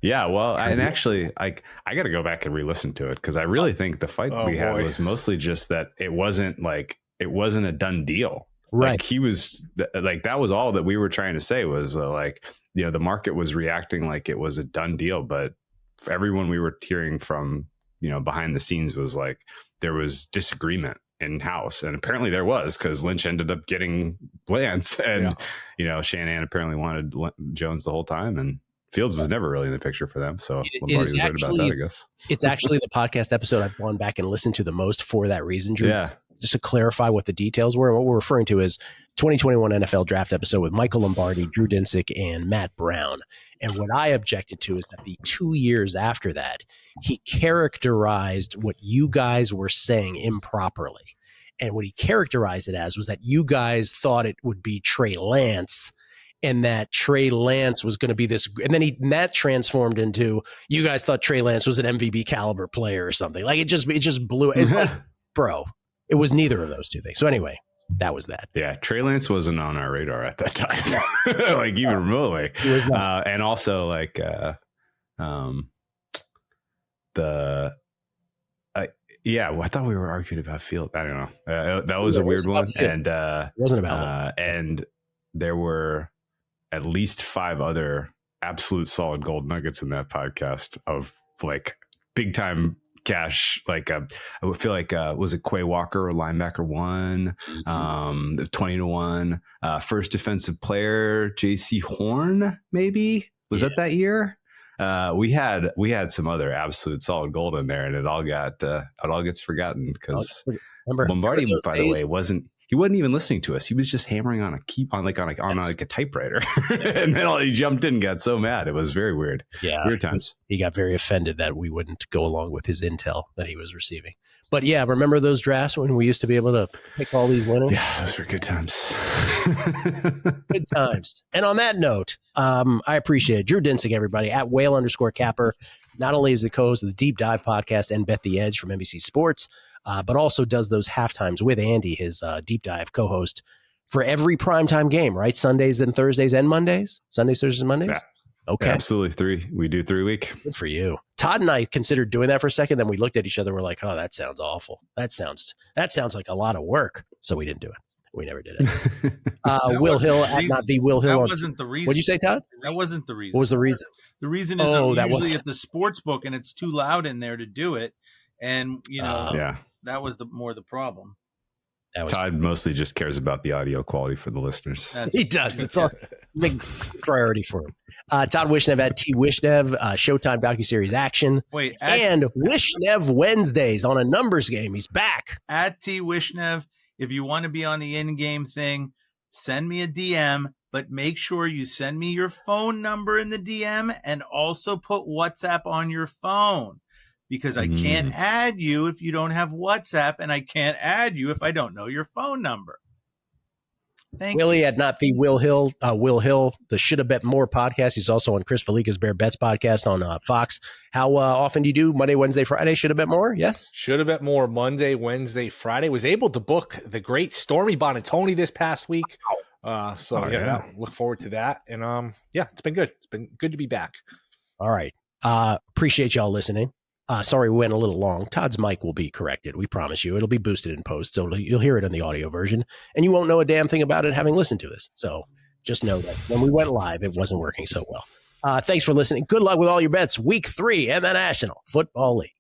Speaker 4: Yeah, well, and actually, I got to go back and re-listen to it because I really think the fight we had was mostly just that it wasn't a done deal.
Speaker 1: Right.
Speaker 4: Like he was like, that was all that we were trying to say was the market was reacting like it was a done deal. But for everyone we were hearing from, behind the scenes was like there was disagreement in house. And apparently there was because Lynch ended up getting Lance and, Shanahan apparently wanted Jones the whole time. And Fields was never really in the picture for them. So Lombardi was right about that, I guess.
Speaker 1: It's actually the podcast episode I've gone back and listened to the most for that reason, Drew. Yeah. Just to clarify what the details were. And what we're referring to is 2021 NFL Draft episode with Michael Lombardi, Drew Dinsick, and Matt Brown. And what I objected to is that the 2 years after that, he characterized what you guys were saying improperly. And what he characterized it as was that you guys thought it would be Trey Lance and that Trey Lance was going to be this. And then that transformed into you guys thought Trey Lance was an MVP caliber player or something. Like it just blew. It's like, bro. It was neither of those two things. So anyway, that was that.
Speaker 4: Yeah, Trey Lance wasn't on our radar at that time, like even remotely. And also like I thought we were arguing about Field. I don't know. That was a weird one. And
Speaker 1: it wasn't about
Speaker 4: and there were at least 5 other absolute solid gold nuggets in that podcast of like big time cash. Like I would feel like was it Quay Walker or linebacker 1, 20-1, first defensive player JC Horn, maybe was that year. We had some other absolute solid gold in there, and it all gets forgotten because Lombardi, by the way, he wasn't even listening to us. He was just hammering on a typewriter. And then he jumped in and got so mad. It was very weird.
Speaker 1: Yeah.
Speaker 4: Weird times.
Speaker 1: He got very offended that we wouldn't go along with his intel that he was receiving. But yeah, remember those drafts when we used to be able to pick all these winners?
Speaker 4: Yeah, those were good times.
Speaker 1: Good times. And on that note, I appreciate it. Drew Dinsick, everybody, at @whale_capper. Not only is the co-host of the Deep Dive podcast and Bet the Edge from NBC Sports, but also does those halftimes with Andy, his Deep Dive co-host, for every primetime game, right? Sundays and Thursdays and Mondays? Sundays, Thursdays, and Mondays?
Speaker 4: Yeah.
Speaker 1: Okay.
Speaker 4: Absolutely. We do 3 week.
Speaker 1: Good for you. Todd and I considered doing that for a second. Then we looked at each other. We're like, oh, that sounds awful. That sounds like a lot of work. So we didn't do it. We never did it. Will Hill at not the Will Hill.
Speaker 2: That wasn't the reason.
Speaker 1: What'd you say, Todd?
Speaker 2: That wasn't the reason.
Speaker 1: What was the reason?
Speaker 2: The reason is I'm
Speaker 1: that
Speaker 2: usually
Speaker 1: was-
Speaker 2: at the sports book and it's too loud in there to do it. And,
Speaker 4: Yeah.
Speaker 2: that was more the problem.
Speaker 1: That was
Speaker 4: Todd mostly just cares about the audio quality for the listeners.
Speaker 1: He does. It's a big priority for him. Todd Wishnev at T Wishnev, Showtime docuseries action.
Speaker 2: Wait,
Speaker 1: And Wishnev Wednesdays on a numbers game. He's back.
Speaker 2: at T Wishnev, if you want to be on the in-game thing, send me a DM, but make sure you send me your phone number in the DM and also put WhatsApp on your phone, because I can't add you if you don't have WhatsApp, and I can't add you if I don't know your phone number. Thank
Speaker 1: Willie
Speaker 2: you.
Speaker 1: at not the Will Hill, the Shoulda Bet More podcast. He's also on Chris Felica's Bear Bets podcast on Fox. How often do you do Monday, Wednesday, Friday? Shoulda Bet More? Yes.
Speaker 3: Should have bet more Monday, Wednesday, Friday. Was able to book the great Stormy Bonatoni this past week. Look forward to that. And it's been good. It's been good to be back.
Speaker 1: All right. Appreciate y'all listening. Sorry we went a little long. Todd's mic will be corrected. We promise you. It'll be boosted in post, so you'll hear it in the audio version, and you won't know a damn thing about it having listened to this. So just know that when we went live, it wasn't working so well. Thanks for listening. Good luck with all your bets. Week 3 in the National Football League.